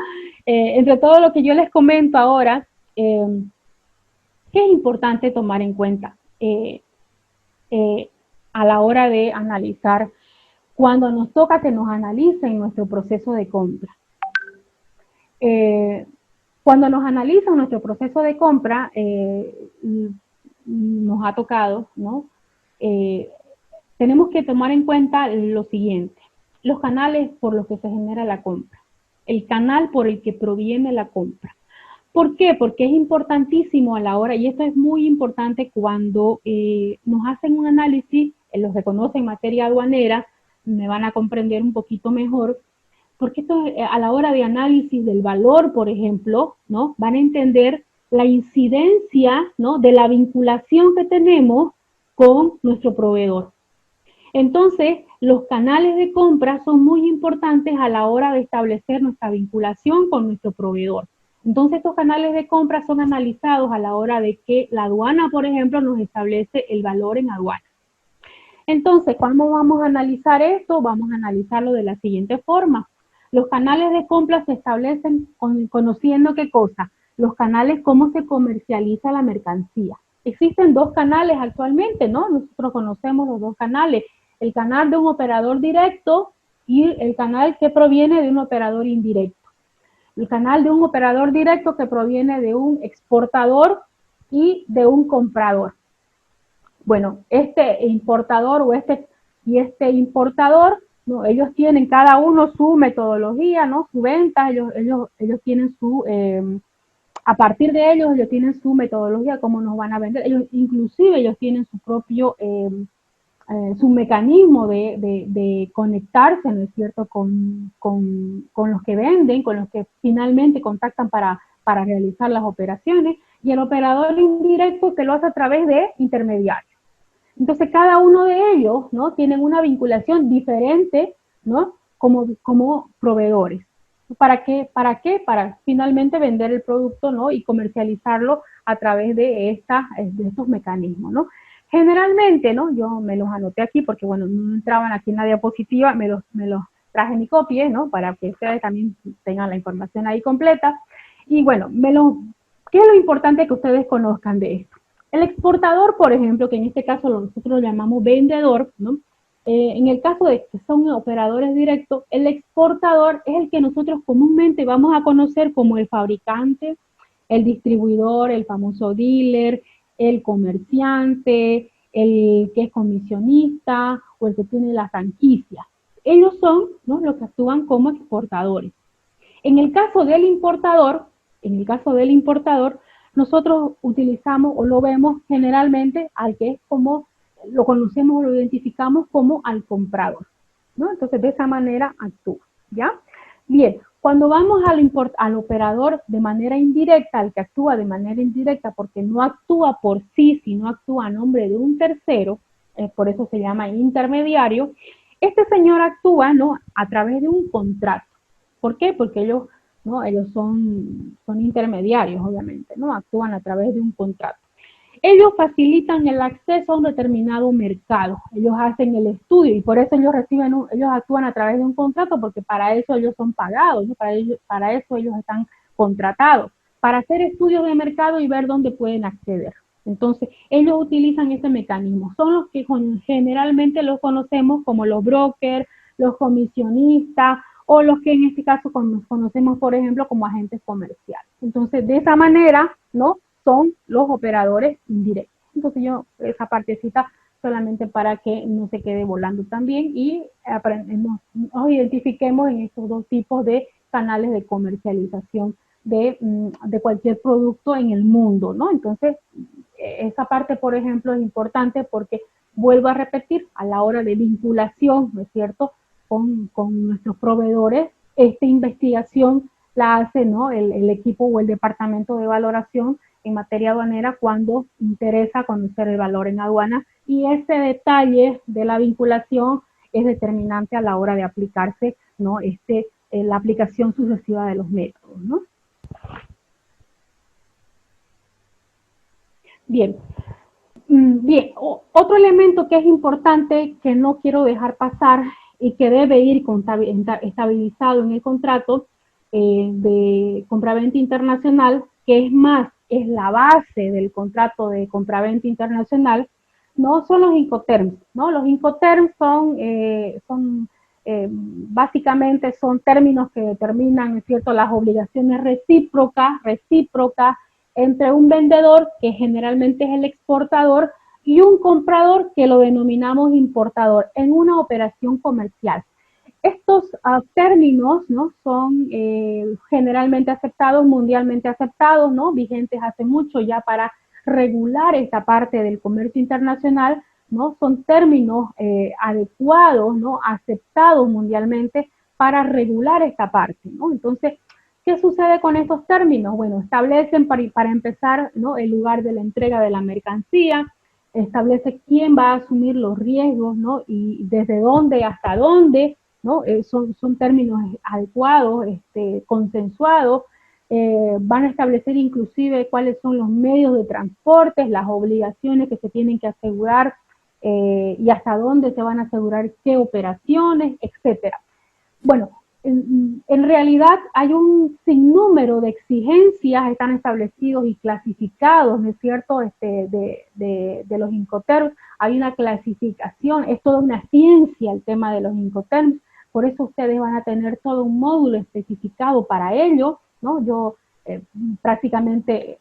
entre todo lo que yo les comento ahora, ¿qué es importante tomar en cuenta a la hora de analizar cuando nos toca que nos analicen nuestro proceso de compra? Cuando nos analizan nuestro proceso de compra, nos ha tocado, ¿no? Tenemos que tomar en cuenta lo siguiente: los canales por los que se genera la compra, el canal por el que proviene la compra. ¿Por qué? Porque es importantísimo a la hora, y esto es muy importante cuando nos hacen un análisis, los que conocen materia aduanera me van a comprender un poquito mejor, porque esto a la hora de análisis del valor, por ejemplo, ¿no? Van a entender la incidencia, ¿no?, de la vinculación que tenemos con nuestro proveedor. Entonces, los canales de compra son muy importantes a la hora de establecer nuestra vinculación con nuestro proveedor. Entonces, estos canales de compra son analizados a la hora de que la aduana, por ejemplo, nos establece el valor en aduana. Entonces, ¿cómo vamos a analizar esto? Vamos a analizarlo de la siguiente forma. Los canales de compra se establecen conociendo ¿qué cosa? Los canales, cómo se comercializa la mercancía. Existen dos canales actualmente, ¿no? Nosotros conocemos los dos canales: el canal de un operador directo y el canal que proviene de un operador indirecto. El canal de un operador directo que proviene de un exportador y de un comprador. Bueno, este importador o este importador, ¿no?, ellos tienen cada uno su metodología, ¿no?, su venta, ellos tienen su, a partir de ellos tienen su metodología, cómo nos van a vender. Inclusive ellos tienen su propio, su mecanismo de conectarse, ¿no es cierto?, con los que venden, con los que finalmente contactan para realizar las operaciones, y el operador indirecto que lo hace a través de intermediarios. Entonces, cada uno de ellos, ¿no?, tienen una vinculación diferente, ¿no?, como proveedores. ¿Para qué? Para finalmente vender el producto, ¿no?, y comercializarlo a través de estos mecanismos, ¿no? Generalmente, ¿no?, yo me los anoté aquí porque, bueno, no entraban aquí en la diapositiva, me los traje en mi copia, ¿no?, para que ustedes también tengan la información ahí completa. Y bueno, ¿qué es lo importante que ustedes conozcan de esto? El exportador, por ejemplo, que en este caso nosotros lo llamamos vendedor, ¿no? En el caso de que son operadores directos, el exportador es el que nosotros comúnmente vamos a conocer como el fabricante, el distribuidor, el famoso dealer, el comerciante, el que es comisionista o el que tiene la franquicia. Ellos son, ¿no?, los que actúan como exportadores. En el caso del importador, nosotros utilizamos o lo vemos generalmente al que es como, lo conocemos o lo identificamos como al comprador, ¿no? Entonces, de esa manera actúa, ¿ya? Bien, cuando vamos al operador de manera indirecta, al que actúa de manera indirecta porque no actúa por sí, sino actúa a nombre de un tercero, por eso se llama intermediario. Este señor actúa, ¿no?, a través de un contrato. ¿Por qué? Porque ellos, ¿no?, ellos son intermediarios, obviamente, ¿no? Actúan a través de un contrato. Ellos facilitan el acceso a un determinado mercado. Ellos hacen el estudio y por eso ellos actúan a través de un contrato, porque para eso ellos son pagados, ¿no? Para eso ellos están contratados, para hacer estudios de mercado y ver dónde pueden acceder. Entonces, ellos utilizan ese mecanismo. Son los que generalmente los conocemos como los brokers, los comisionistas, o los que en este caso conocemos, por ejemplo, como agentes comerciales. Entonces, de esa manera, ¿no?, son los operadores indirectos. Entonces, esa partecita solamente para que no se quede volando también y nos identifiquemos en estos dos tipos de canales de comercialización de cualquier producto en el mundo, ¿no? Entonces, esa parte, por ejemplo, es importante porque, vuelvo a repetir, a la hora de vinculación, ¿no es cierto?, con nuestros proveedores, esta investigación la hace, ¿no?, el equipo o el departamento de valoración en materia aduanera cuando interesa conocer el valor en aduana, y ese detalle de la vinculación es determinante a la hora de aplicarse, ¿no?, la aplicación sucesiva de los métodos, ¿no? Bien, Bien, otro elemento que es importante que no quiero dejar pasar y que debe ir estabilizado en el contrato de compraventa internacional, que es más, es la base del contrato de compraventa internacional, no son los Incoterms, ¿no? Los Incoterms básicamente son términos que determinan, ¿es cierto?, las obligaciones recíprocas entre un vendedor, que generalmente es el exportador, y un comprador, que lo denominamos importador, en una operación comercial. Estos términos, ¿no?, son generalmente aceptados, mundialmente aceptados, ¿no?, vigentes hace mucho ya para regular esta parte del comercio internacional, ¿no? Son términos adecuados, ¿no?, aceptados mundialmente para regular esta parte, ¿no? Entonces, ¿qué sucede con estos términos? Bueno, establecen para empezar, ¿no?, el lugar de la entrega de la mercancía, establece quién va a asumir los riesgos, ¿no?, y desde dónde hasta dónde, ¿no? Son términos adecuados, consensuados. Van a establecer inclusive cuáles son los medios de transporte, las obligaciones que se tienen que asegurar y hasta dónde se van a asegurar qué operaciones, etcétera. Bueno, en realidad hay un sinnúmero de exigencias, están establecidos y clasificados, ¿no es cierto?, de los Incoterms. Hay una clasificación, es toda una ciencia el tema de los Incoterms, por eso ustedes van a tener todo un módulo especificado para ello, ¿no? Yo prácticamente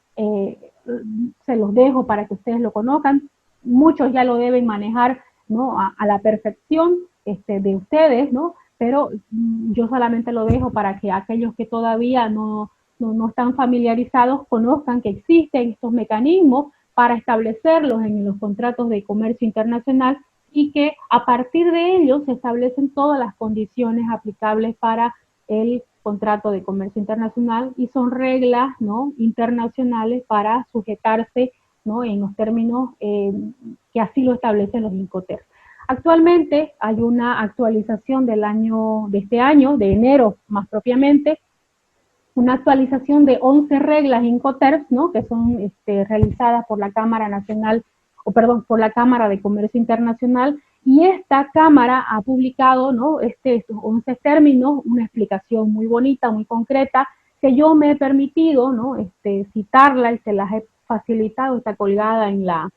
se los dejo para que ustedes lo conozcan. Muchos ya lo deben manejar, ¿no?, a la perfección de ustedes, ¿no? Pero yo solamente lo dejo para que aquellos que todavía no están familiarizados conozcan que existen estos mecanismos para establecerlos en los contratos de comercio internacional y que a partir de ellos se establecen todas las condiciones aplicables para el contrato de comercio internacional y son reglas, ¿no?, internacionales para sujetarse, ¿no?, en los términos que así lo establecen los Incoterms. Actualmente hay una actualización de este año, de enero más propiamente, una actualización de 11 reglas Incoterms, ¿no?, que son realizadas por la Cámara Nacional, por la Cámara de Comercio Internacional, y esta Cámara ha publicado, ¿no?, estos 11 términos, una explicación muy bonita, muy concreta, que yo me he permitido, ¿no?, citarla y se las he facilitado, está colgada en la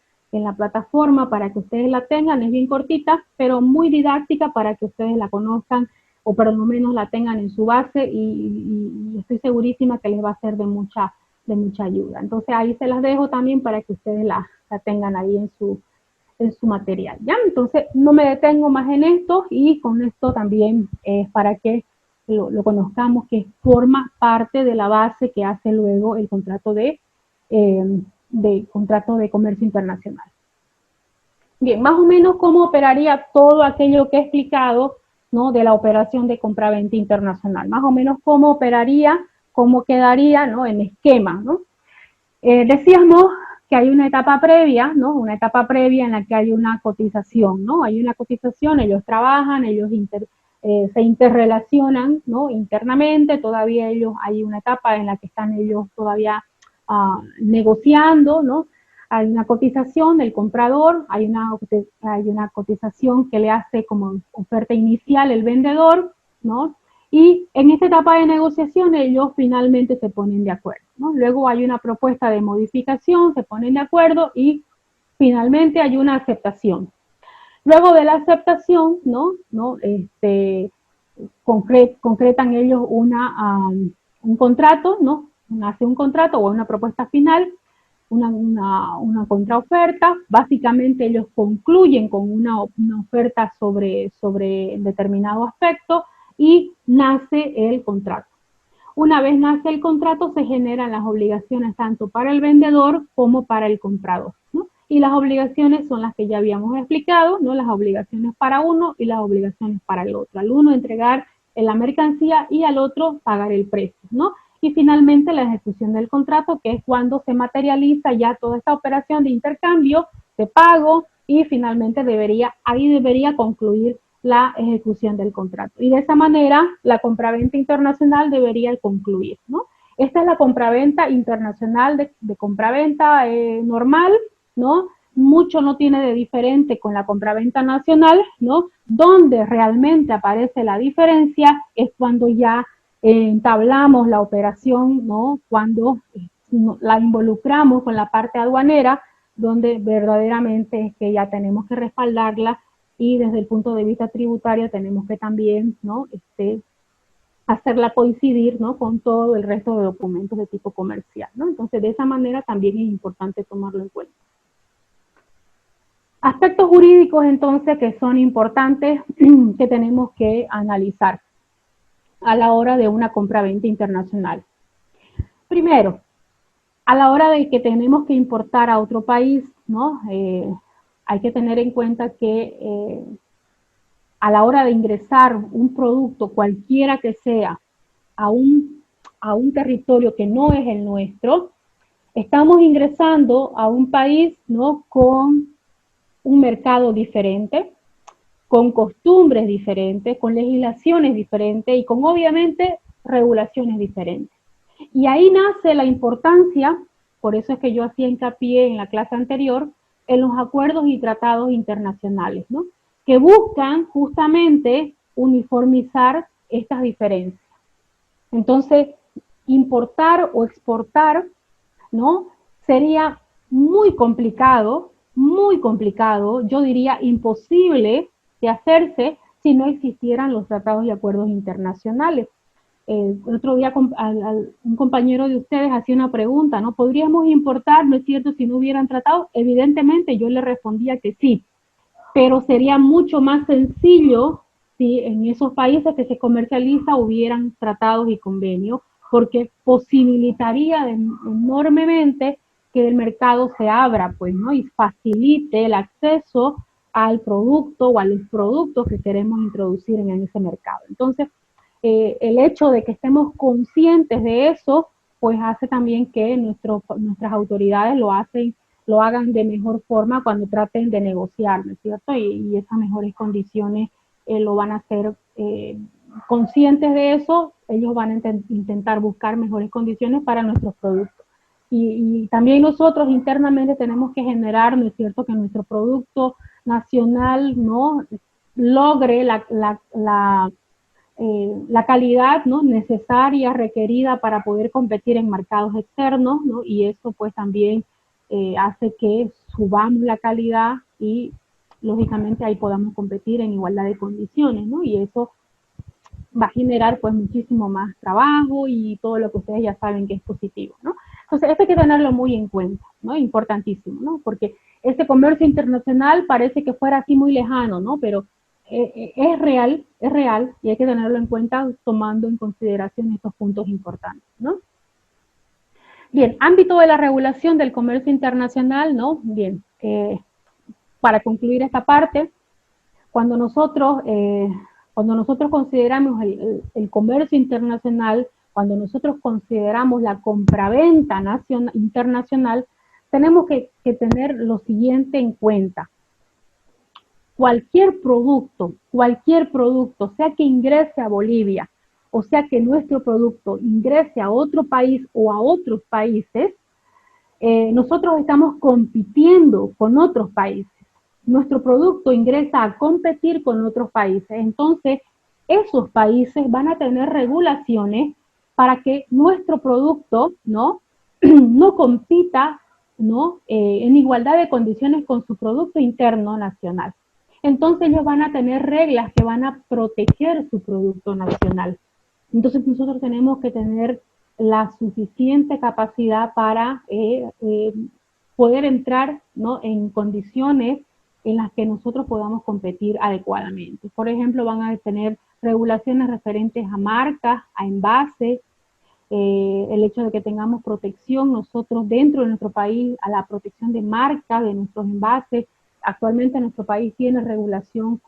plataforma para que ustedes la tengan, es bien cortita, pero muy didáctica para que ustedes la conozcan o por lo menos la tengan en su base y estoy segurísima que les va a ser de mucha ayuda. Entonces ahí se las dejo también para que ustedes la tengan ahí en su material, ¿ya? Entonces no me detengo más en esto y con esto también para que lo conozcamos, que forma parte de la base que hace luego el contrato de comercio internacional. Bien, más o menos cómo operaría todo aquello que he explicado, ¿no?, de la operación de compraventa internacional. Más o menos cómo operaría, cómo quedaría, ¿no?, en esquema, ¿no? Decíamos que hay una etapa previa, ¿no?, una etapa previa en la que hay una cotización, ¿no? Hay una cotización, ellos trabajan, ellos se interrelacionan, ¿no?, internamente, todavía hay una etapa en la que están ellos todavía negociando, ¿no? Hay una cotización del comprador, hay una cotización que le hace como oferta inicial el vendedor, ¿no? Y en esta etapa de negociación ellos finalmente se ponen de acuerdo, ¿no? Luego hay una propuesta de modificación, se ponen de acuerdo y finalmente hay una aceptación. Luego de la aceptación, ¿no? Concretan ellos un contrato, ¿no? Hace un contrato o una propuesta final, una contraoferta. Básicamente ellos concluyen con una oferta sobre determinado aspecto y nace el contrato. Una vez nace el contrato se generan las obligaciones tanto para el vendedor como para el comprador, ¿no? Y las obligaciones son las que ya habíamos explicado, ¿no? Las obligaciones para uno y las obligaciones para el otro. Al uno entregar la mercancía y al otro pagar el precio, ¿no? Y finalmente la ejecución del contrato, que es cuando se materializa ya toda esta operación de intercambio, de pago, y finalmente debería concluir la ejecución del contrato. Y de esa manera la compraventa internacional debería concluir, ¿no? Esta es la compraventa internacional de compraventa normal, ¿no? mucho no tiene de diferente con la compraventa nacional, ¿no? Donde realmente aparece la diferencia es cuando ya entablamos la operación, ¿no? Cuando la involucramos con la parte aduanera, donde verdaderamente es que ya tenemos que respaldarla y desde el punto de vista tributario tenemos que también, ¿no? Hacerla coincidir, ¿no? Con todo el resto de documentos de tipo comercial, ¿no? Entonces, de esa manera también es importante tomarlo en cuenta. Aspectos jurídicos, entonces, que son importantes, que tenemos que analizar a la hora de una compra-venta internacional. Primero, a la hora de que tenemos que importar a otro país, ¿no? Hay que tener en cuenta que a la hora de ingresar un producto, cualquiera que sea, a un territorio que no es el nuestro, estamos ingresando a un país, ¿no? Con un mercado diferente, con costumbres diferentes, con legislaciones diferentes y con obviamente regulaciones diferentes. Y ahí nace la importancia, por eso es que yo hacía hincapié en la clase anterior, en los acuerdos y tratados internacionales, ¿no? Que buscan justamente uniformizar estas diferencias. Entonces, importar o exportar, ¿no? Sería muy complicado, yo diría imposible de hacerse si no existieran los tratados y acuerdos internacionales. El otro día un compañero de ustedes hacía una pregunta, ¿no? ¿Podríamos importar, no es cierto, si no hubieran tratados? Evidentemente yo le respondía que sí, pero sería mucho más sencillo si en esos países que se comercializa hubieran tratados y convenios, porque posibilitaría enormemente que el mercado se abra, pues, ¿no? Y facilite el acceso al producto o a los productos que queremos introducir en ese mercado. Entonces, el hecho de que estemos conscientes de eso, pues hace también que nuestras autoridades lo hagan de mejor forma cuando traten de negociar, ¿no es cierto? Y esas mejores condiciones lo van a hacer conscientes de eso, ellos van a intentar buscar mejores condiciones para nuestros productos. Y también nosotros internamente tenemos que generar, ¿no es cierto?, que nuestro producto nacional, ¿no?, logre la calidad, ¿no?, necesaria, requerida para poder competir en mercados externos, ¿no? Y eso pues también hace que subamos la calidad y lógicamente ahí podamos competir en igualdad de condiciones, ¿no? Y eso va a generar pues muchísimo más trabajo y todo lo que ustedes ya saben que es positivo, ¿no? Entonces esto hay que tenerlo muy en cuenta, ¿no? Importantísimo, ¿no? Porque ese comercio internacional parece que fuera así muy lejano, ¿no? Pero es real y hay que tenerlo en cuenta tomando en consideración estos puntos importantes, ¿no? Bien, ámbito de la regulación del comercio internacional, ¿no? Bien, para concluir esta parte, cuando nosotros consideramos el comercio internacional, cuando nosotros consideramos la compraventa internacional, tenemos que tener lo siguiente en cuenta. Cualquier producto, sea que ingrese a Bolivia, o sea que nuestro producto ingrese a otro país o a otros países, nosotros estamos compitiendo con otros países. Nuestro producto ingresa a competir con otros países. Entonces, esos países van a tener regulaciones para que nuestro producto no compita, ¿no? En igualdad de condiciones con su producto interno nacional. Entonces ellos van a tener reglas que van a proteger su producto nacional. Entonces nosotros tenemos que tener la suficiente capacidad para poder entrar, ¿no?, en condiciones en las que nosotros podamos competir adecuadamente. Por ejemplo, van a tener regulaciones referentes a marcas, a envases, el hecho de que tengamos protección nosotros dentro de nuestro país a la protección de marcas, de nuestros envases. Actualmente nuestro país tiene regulación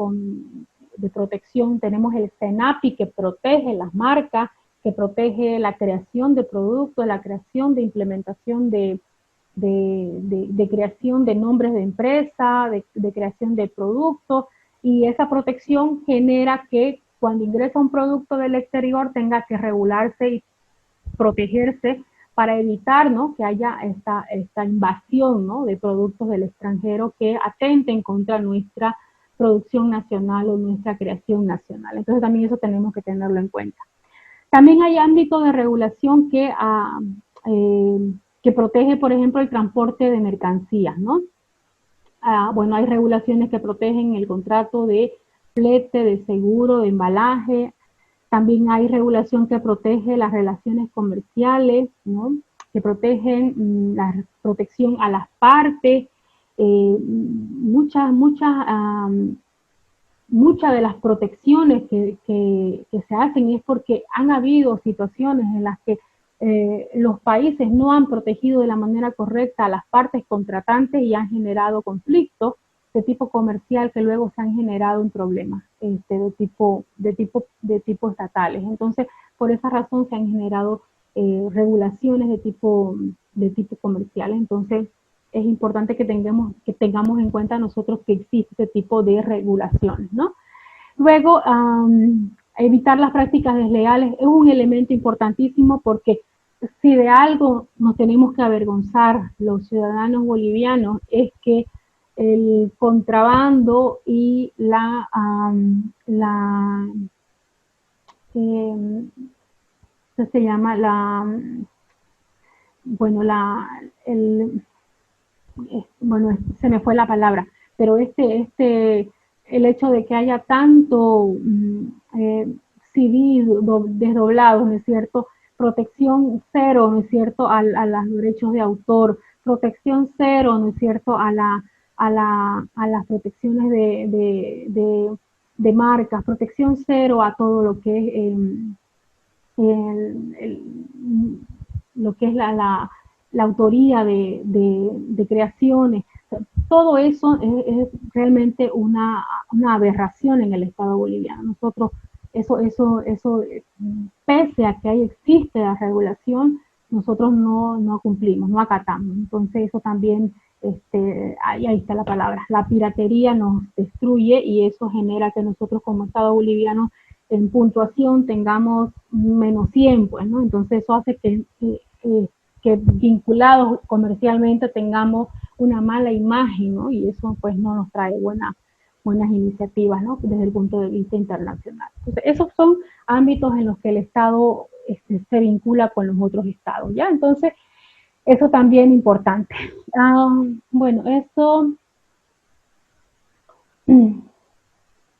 de protección, tenemos el CENAPI que protege las marcas, que protege la creación de productos, la creación de implementación de creación de nombres de empresa, de creación de productos, y esa protección genera que cuando ingresa un producto del exterior tenga que regularse y protegerse para evitar, ¿no?, que haya esta invasión, ¿no?, de productos del extranjero que atenten contra nuestra producción nacional o nuestra creación nacional. Entonces también eso tenemos que tenerlo en cuenta. También hay ámbitos de regulación que protege, por ejemplo, el transporte de mercancías, ¿no? Bueno, hay regulaciones que protegen el contrato de flete, de seguro, de embalaje. También hay regulación que protege las relaciones comerciales, ¿no?, que protegen la protección a las partes. Muchas de las protecciones que se hacen es porque han habido situaciones en las que los países no han protegido de la manera correcta a las partes contratantes y han generado conflictos de tipo comercial que luego se han generado en problemas de tipo estatales. Entonces, por esa razón se han generado regulaciones de tipo comercial. Entonces, es importante que tengamos en cuenta nosotros que existe este tipo de regulaciones, ¿no? Luego, evitar las prácticas desleales es un elemento importantísimo porque si de algo nos tenemos que avergonzar los ciudadanos bolivianos es que el contrabando y ¿qué se llama? Se me fue la palabra, pero el hecho de que haya tanto CD desdoblado, ¿no es cierto? Protección cero, ¿no es cierto?, a los derechos de autor, protección cero, ¿no es cierto?, a las protecciones de marcas, protección cero a todo lo que es lo que es la autoría de creaciones. Todo eso es realmente una aberración en el Estado boliviano. Nosotros, eso pese a que existe la regulación, nosotros no cumplimos, no acatamos. Entonces eso también, ahí está la palabra, la piratería nos destruye y eso genera que nosotros como Estado boliviano en puntuación tengamos menos 100, pues, ¿no? Entonces eso hace que vinculados comercialmente tengamos una mala imagen, ¿no? Y eso pues no nos trae buenas iniciativas, ¿no?, desde el punto de vista internacional. Entonces, esos son ámbitos en los que el Estado se vincula con los otros estados, ¿ya? Entonces, eso también es importante. Bueno, eso...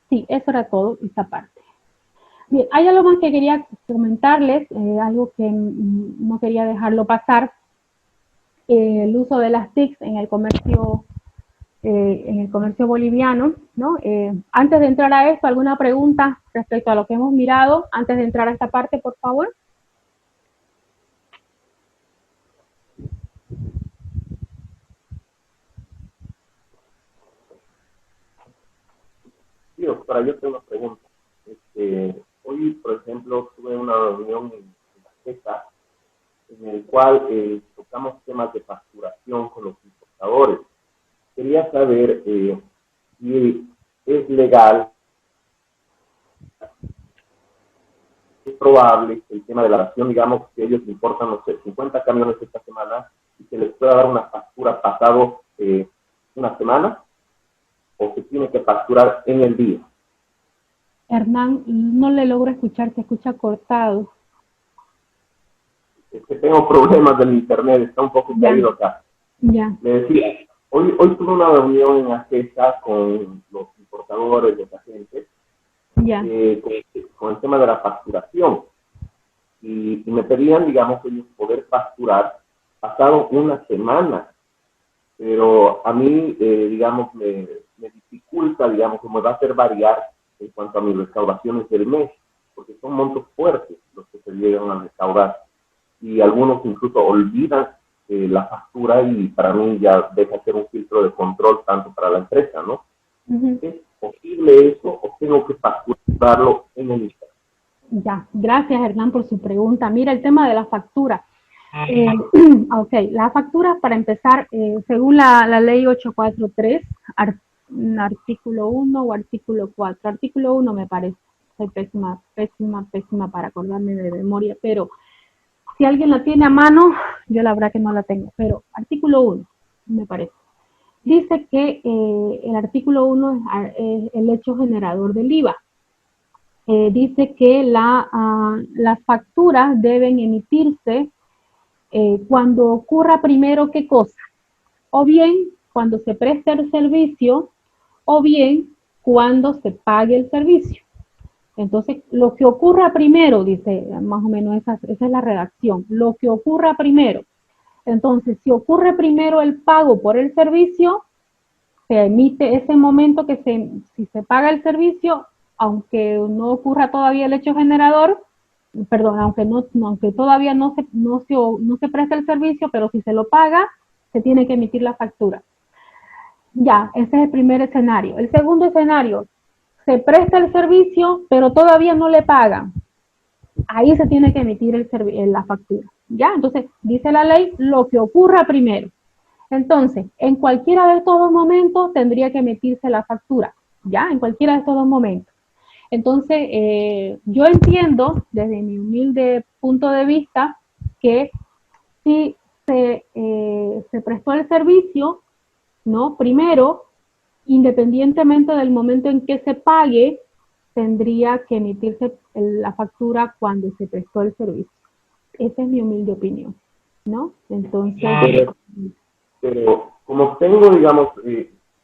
Sí, eso era todo, esta parte. Bien, hay algo más que quería comentarles, algo que no quería dejarlo pasar, el uso de las TICs en el comercio boliviano, ¿no? Antes de entrar a esto, ¿alguna pregunta respecto a lo que hemos mirado? Antes de entrar a esta parte, por favor. Sí, doctora, yo tengo una pregunta. Hoy, por ejemplo, tuve una reunión en la CESA en el cual tocamos temas de facturación con los importadores. Quería saber si es legal, es probable que el tema de la ración, digamos que ellos importan, no sé, 50 camiones esta semana y se les pueda dar una factura pasado una semana, o se tiene que facturar en el día. Hernán, no le logro escuchar, se escucha cortado. Es que tengo problemas del internet, está un poco caído acá. Ya. Me decía, hoy tuve una reunión en ACESA con los importadores, los agentes, con el tema de la facturación. Y me pedían, digamos, ellos poder facturar pasado una semana. Pero a mí, digamos, me dificulta, digamos, que me va a hacer variar en cuanto a mis recaudaciones del mes, porque son montos fuertes los que se llegan a recaudar. Y algunos incluso olvidan la factura y para mí ya deja ser un filtro de control tanto para la empresa, ¿no? ¿Es posible eso o tengo que facturarlo en el instante? Ya, gracias Hernán por su pregunta. Mira, el tema de la factura. Ok, la factura, para empezar, según la ley 843, artículo 1 o artículo 4. Artículo 1 me parece. Soy pésima para acordarme de memoria, pero Si alguien la tiene a mano, yo la verdad que no la tengo, pero artículo 1, me parece. Dice que el artículo 1 es el hecho generador del IVA. Dice que las facturas deben emitirse cuando ocurra primero qué cosa, o bien cuando se preste el servicio, o bien cuando se pague el servicio. Entonces, lo que ocurra primero, dice más o menos esa es la redacción, lo que ocurra primero. Entonces, si ocurre primero el pago por el servicio, se emite ese momento que si se paga el servicio, aunque no ocurra todavía el hecho generador, perdón, aunque todavía no se presta el servicio, pero si se lo paga, se tiene que emitir la factura. Ya, ese es el primer escenario. El segundo escenario, se presta el servicio, pero todavía no le pagan. Ahí se tiene que emitir la factura. ¿Ya? Entonces, dice la ley, lo que ocurra primero. Entonces, en cualquiera de estos dos momentos tendría que emitirse la factura. ¿Ya? En cualquiera de estos dos momentos. Entonces, yo entiendo, desde mi humilde punto de vista, que si se prestó el servicio, ¿no? Primero, independientemente del momento en que se pague, tendría que emitirse la factura cuando se prestó el servicio. Esa es mi humilde opinión, ¿no? Entonces... Pero como tengo, digamos,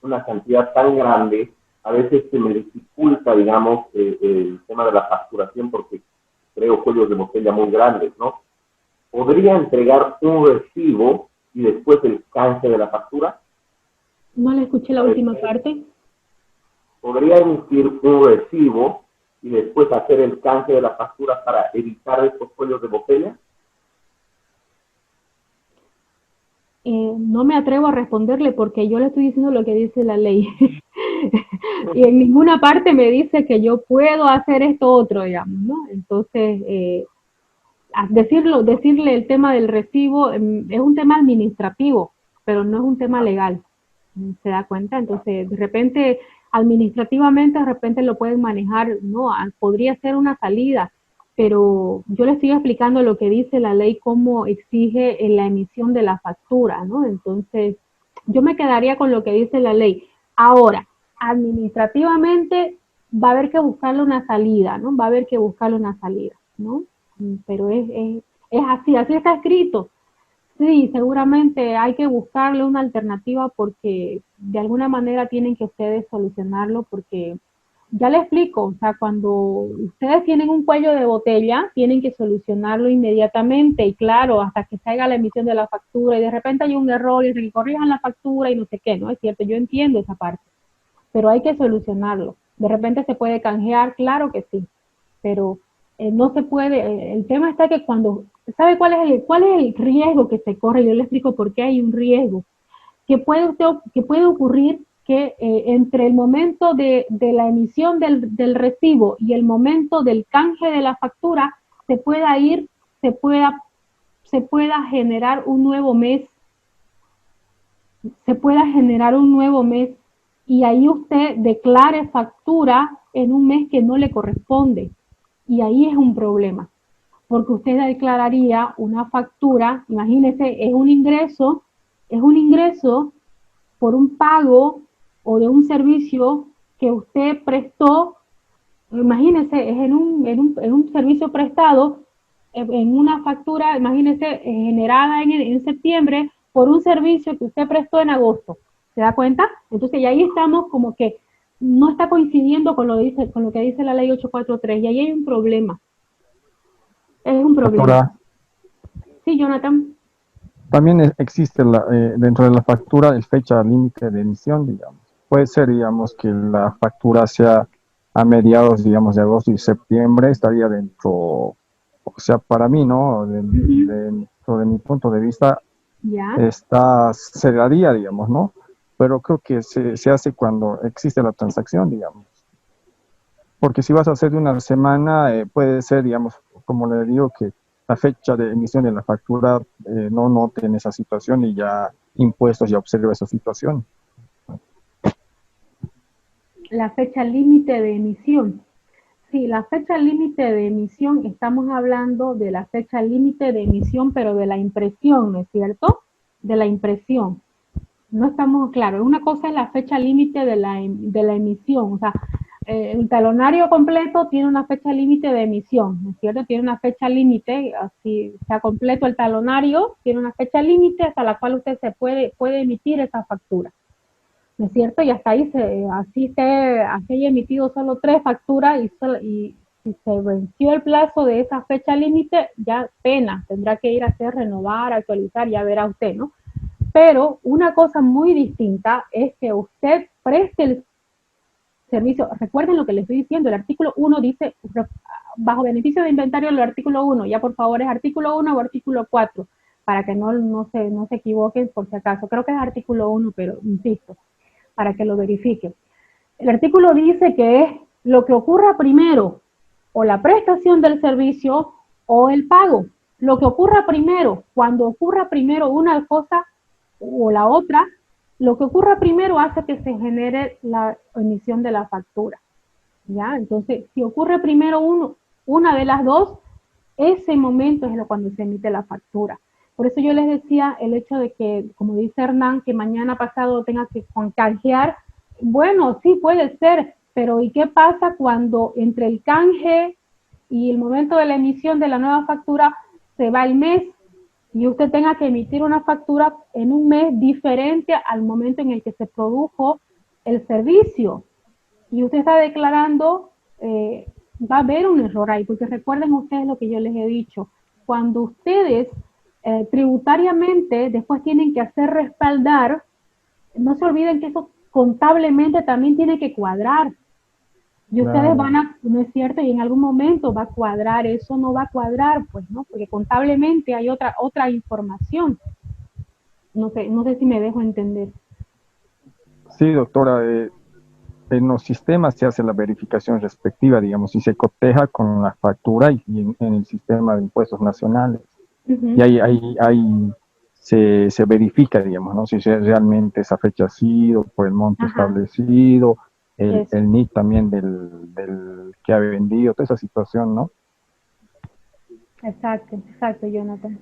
una cantidad tan grande, a veces se me dificulta, digamos, el tema de la facturación porque creo cuellos de botella muy grandes, ¿no? ¿Podría entregar un recibo y después el canje de la factura? No le escuché la última parte. ¿Podría emitir un recibo y después hacer el canje de la factura para evitar estos cuellos de botella? No me atrevo a responderle porque yo le estoy diciendo lo que dice la ley. Y en ninguna parte me dice que yo puedo hacer esto otro, digamos, ¿no? Entonces, decirle el tema del recibo es un tema administrativo, pero no es un tema legal. ¿Se da cuenta? Entonces, de repente, administrativamente, de repente lo pueden manejar, ¿no? Podría ser una salida, pero yo le estoy explicando lo que dice la ley, cómo exige la emisión de la factura, ¿no? Entonces, yo me quedaría con lo que dice la ley. Ahora, administrativamente va a haber que buscarle una salida, ¿no? Va a haber que buscarle una salida, ¿no? Pero es así está escrito. Sí, seguramente hay que buscarle una alternativa porque de alguna manera tienen que ustedes solucionarlo porque ya le explico, o sea, cuando ustedes tienen un cuello de botella, tienen que solucionarlo inmediatamente y claro, hasta que salga la emisión de la factura y de repente hay un error y se corrijan la factura y no sé qué, ¿no? Es cierto, yo entiendo esa parte, pero hay que solucionarlo. De repente se puede canjear, claro que sí, pero no se puede, el tema está que cuando, ¿sabe cuál es el riesgo que se corre? Yo le explico por qué hay un riesgo. Que puede ocurrir que entre el momento de la emisión del recibo y el momento del canje de la factura se pueda generar un nuevo mes, y ahí usted declare factura en un mes que no le corresponde. Y ahí es un problema, porque usted declararía una factura, imagínese, es un ingreso por un pago o de un servicio que usted prestó, imagínese, es en un servicio prestado, en una factura, imagínese, generada en septiembre por un servicio que usted prestó en agosto. ¿Se da cuenta? Entonces, y ahí estamos como que no está coincidiendo con lo que dice la ley 843 y ahí hay un problema. Es un problema. Doctora, sí, Jonathan. También existe dentro de la factura el fecha límite de emisión, digamos. Puede ser, digamos, que la factura sea a mediados, digamos, de agosto y septiembre, estaría dentro, o sea, para mí, ¿no? Dentro de mi punto de vista, se daría, digamos, ¿no? Pero creo que se hace cuando existe la transacción, digamos. Porque si vas a hacer de una semana, puede ser, digamos, como le digo, que la fecha de emisión de la factura no noten esa situación y ya impuestos ya observa esa situación. La fecha límite de emisión. Sí, la fecha límite de emisión, estamos hablando de la fecha límite de emisión, pero de la impresión, ¿no es cierto? De la impresión. No estamos claros. Una cosa es la fecha límite de la emisión. O sea, el talonario completo tiene una fecha límite de emisión, ¿no es cierto? Tiene una fecha límite, así sea completo el talonario, tiene una fecha límite hasta la cual usted se puede emitir esa factura, ¿no es cierto? Y hasta ahí, así haya emitido solo 3 facturas y si se venció el plazo de esa fecha límite, ya pena, tendrá que ir a hacer, renovar, actualizar, ya verá usted, ¿no? Pero una cosa muy distinta es que usted preste el servicio. Recuerden lo que les estoy diciendo, el artículo 1 dice, bajo beneficio de inventario, el artículo 1, ya por favor es artículo 1 o artículo 4, para que no se equivoquen por si acaso. Creo que es artículo 1, pero insisto, para que lo verifiquen. El artículo dice que es lo que ocurra primero, o la prestación del servicio o el pago. Lo que ocurra primero, cuando ocurra primero una cosa o la otra, lo que ocurra primero hace que se genere la emisión de la factura. ¿Ya? Entonces, si ocurre primero una de las dos, ese momento es cuando se emite la factura. Por eso yo les decía el hecho de que, como dice Hernán, que mañana pasado tenga que canjear. Bueno, sí puede ser, pero ¿y qué pasa cuando entre el canje y el momento de la emisión de la nueva factura se va el mes y usted tenga que emitir una factura en un mes diferente al momento en el que se produjo el servicio? Y usted está declarando, va a haber un error ahí, porque recuerden ustedes lo que yo les he dicho, cuando ustedes tributariamente después tienen que hacer respaldar, no se olviden que eso contablemente también tiene que cuadrar. Y ustedes van a, no es cierto, y en algún momento va a cuadrar, eso no va a cuadrar, pues, ¿no? Porque contablemente hay otra información. No sé si me dejo entender. Sí, doctora, en los sistemas se hace la verificación respectiva, digamos, y se coteja con la factura y en el sistema de impuestos nacionales. Y ahí se verifica, digamos, ¿no? Si realmente esa fecha ha sido por el monto establecido, el NIC también del que ha vendido, toda esa situación, ¿no? Exacto, Jonathan.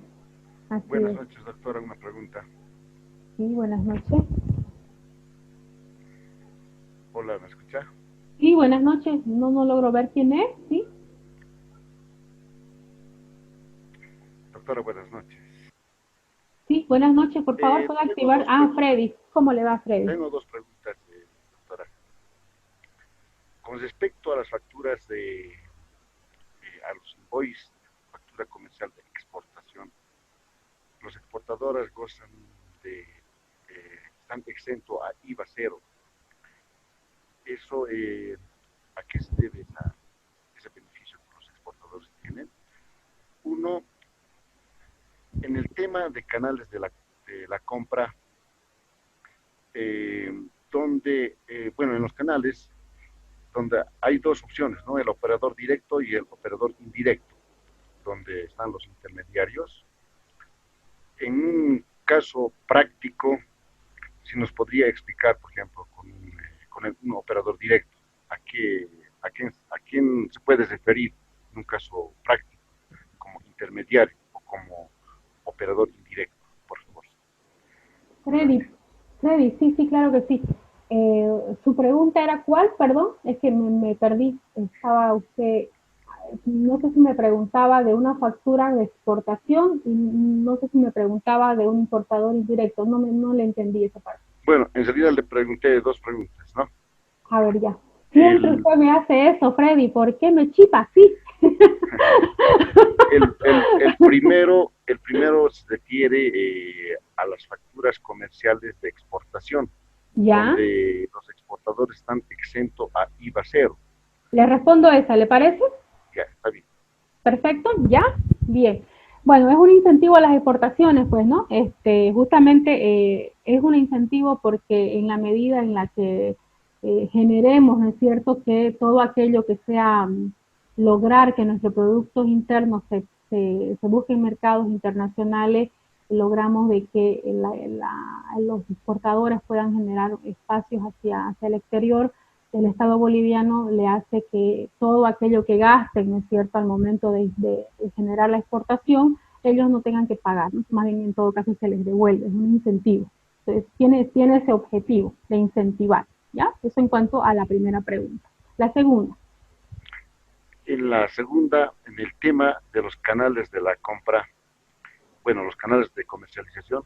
Buenas noches, doctora, una pregunta. Sí, buenas noches. Hola, ¿me escucha? Sí, buenas noches. No logro ver quién es, ¿sí? Doctora, buenas noches. Sí, buenas noches, por favor, puede activar. Freddy. ¿Cómo le va, Freddy? Tengo 2 preguntas, doctora. Con respecto a las facturas a los invoices, factura comercial de exportación, los exportadores gozan están exentos a IVA 0. ¿Eso a qué se debe ese beneficio que los exportadores tienen? Uno, en el tema de canales de la compra, donde, en los canales, donde hay 2 opciones, ¿no? El operador directo y el operador indirecto, donde están los intermediarios. En un caso práctico, si nos podría explicar, por ejemplo, con un operador directo, a quién se puede referir en un caso práctico, como intermediario o como operador indirecto, por favor. Freddy, sí, claro que sí. Su pregunta era ¿cuál? Perdón, es que me perdí. Estaba usted, no sé si me preguntaba de una factura de exportación y no sé si me preguntaba de un importador indirecto. No le entendí esa parte. Bueno, en realidad le pregunté 2 preguntas, ¿no? A ver, ya. Siempre usted me hace eso, Freddy. ¿Por qué me chipa así? El primero se refiere a las facturas comerciales de exportación, ¿ya? Donde los exportadores están exentos a IVA 0. Le respondo esa, ¿le parece? Ya, está bien. Perfecto, ¿ya? Bien. Bueno, es un incentivo a las exportaciones, pues, ¿no? Justamente es un incentivo porque en la medida en la que generemos, ¿no es cierto?, que todo aquello que sea lograr que nuestros productos internos se busquen en mercados internacionales, logramos de que los exportadores puedan generar espacios hacia el exterior, el Estado boliviano le hace que todo aquello que gasten, ¿no es cierto?, al momento de generar la exportación, ellos no tengan que pagar, ¿no? Más bien en todo caso se les devuelve, es un incentivo. Entonces tiene ese objetivo de incentivar, ¿ya? Eso en cuanto a la primera pregunta. La segunda. En la segunda, en el tema de los canales de la compra, bueno, los canales de comercialización,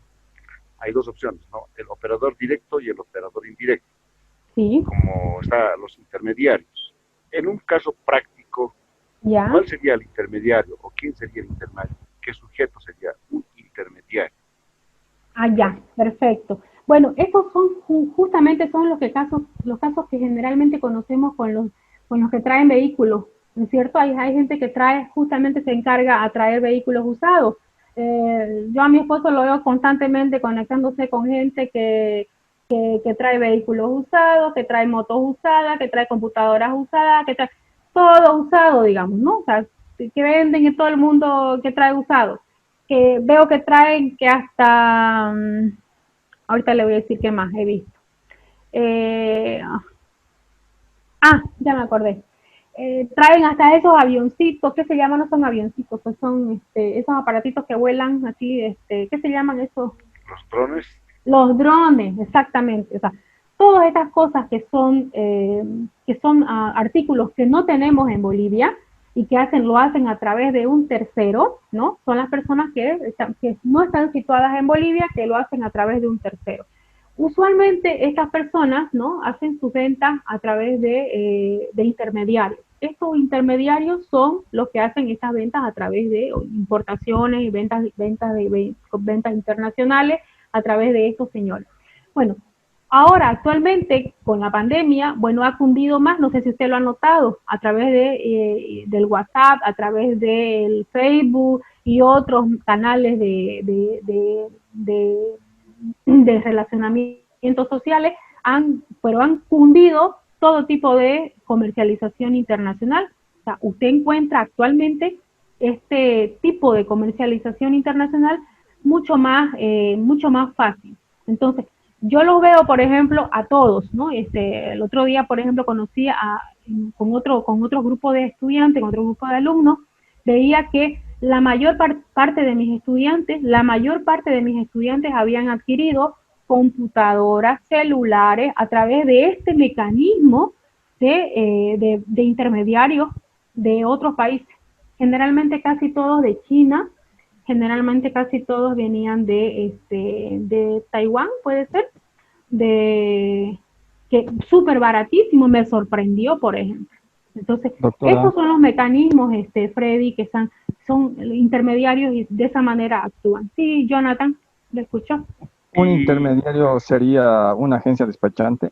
hay dos opciones, ¿no? El operador directo y el operador indirecto. Sí. Como están los intermediarios. En un caso práctico, ¿ya? ¿Cuál sería el intermediario o quién sería el intermediario? ¿Qué sujeto sería un intermediario? Ah, ya, perfecto. Bueno, estos son justamente son los casos que generalmente conocemos con los que traen vehículos, ¿no es cierto? Hay gente que justamente se encarga a traer vehículos usados. Yo a mi esposo lo veo constantemente conectándose con gente que trae vehículos usados, que trae motos usadas, que trae computadoras usadas, que trae todo usado, digamos, ¿no? O sea, que venden en todo el mundo que trae usado. Que veo que traen que hasta, ahorita le voy a decir qué más he visto. Ya me acordé. Traen hasta esos avioncitos, ¿qué se llaman? No son avioncitos, pues son esos aparatitos que vuelan así, ¿qué se llaman esos? Los drones. Los drones, exactamente. O sea, todas estas cosas que son artículos que no tenemos en Bolivia y que lo hacen a través de un tercero, ¿no? Son las personas que no están situadas en Bolivia, que lo hacen a través de un tercero. Usualmente estas personas, ¿no?, hacen sus ventas a través de intermediarios. Estos intermediarios son los que hacen estas ventas a través de importaciones y ventas internacionales a través de estos señores. Bueno, ahora actualmente con la pandemia, bueno, ha cundido más, no sé si usted lo ha notado, a través del WhatsApp, a través del Facebook y otros canales de relacionamientos sociales, pero han cundido todo tipo de comercialización internacional. O sea, usted encuentra actualmente este tipo de comercialización internacional mucho más fácil. Entonces, yo los veo, por ejemplo, a todos, ¿no? El otro día, por ejemplo, conocí con otro grupo de estudiantes, con otro grupo de alumnos, veía que la mayor parte de mis estudiantes habían adquirido computadoras, celulares, a través de este mecanismo de intermediarios de otros países. Generalmente casi todos de China, generalmente casi todos venían de Taiwán, puede ser, que súper baratísimo, me sorprendió, por ejemplo. Entonces, Doctora, estos son los mecanismos, Freddy, que son intermediarios y de esa manera actúan. Sí, Jonathan, ¿le escuchó? ¿un intermediario sería una agencia despachante?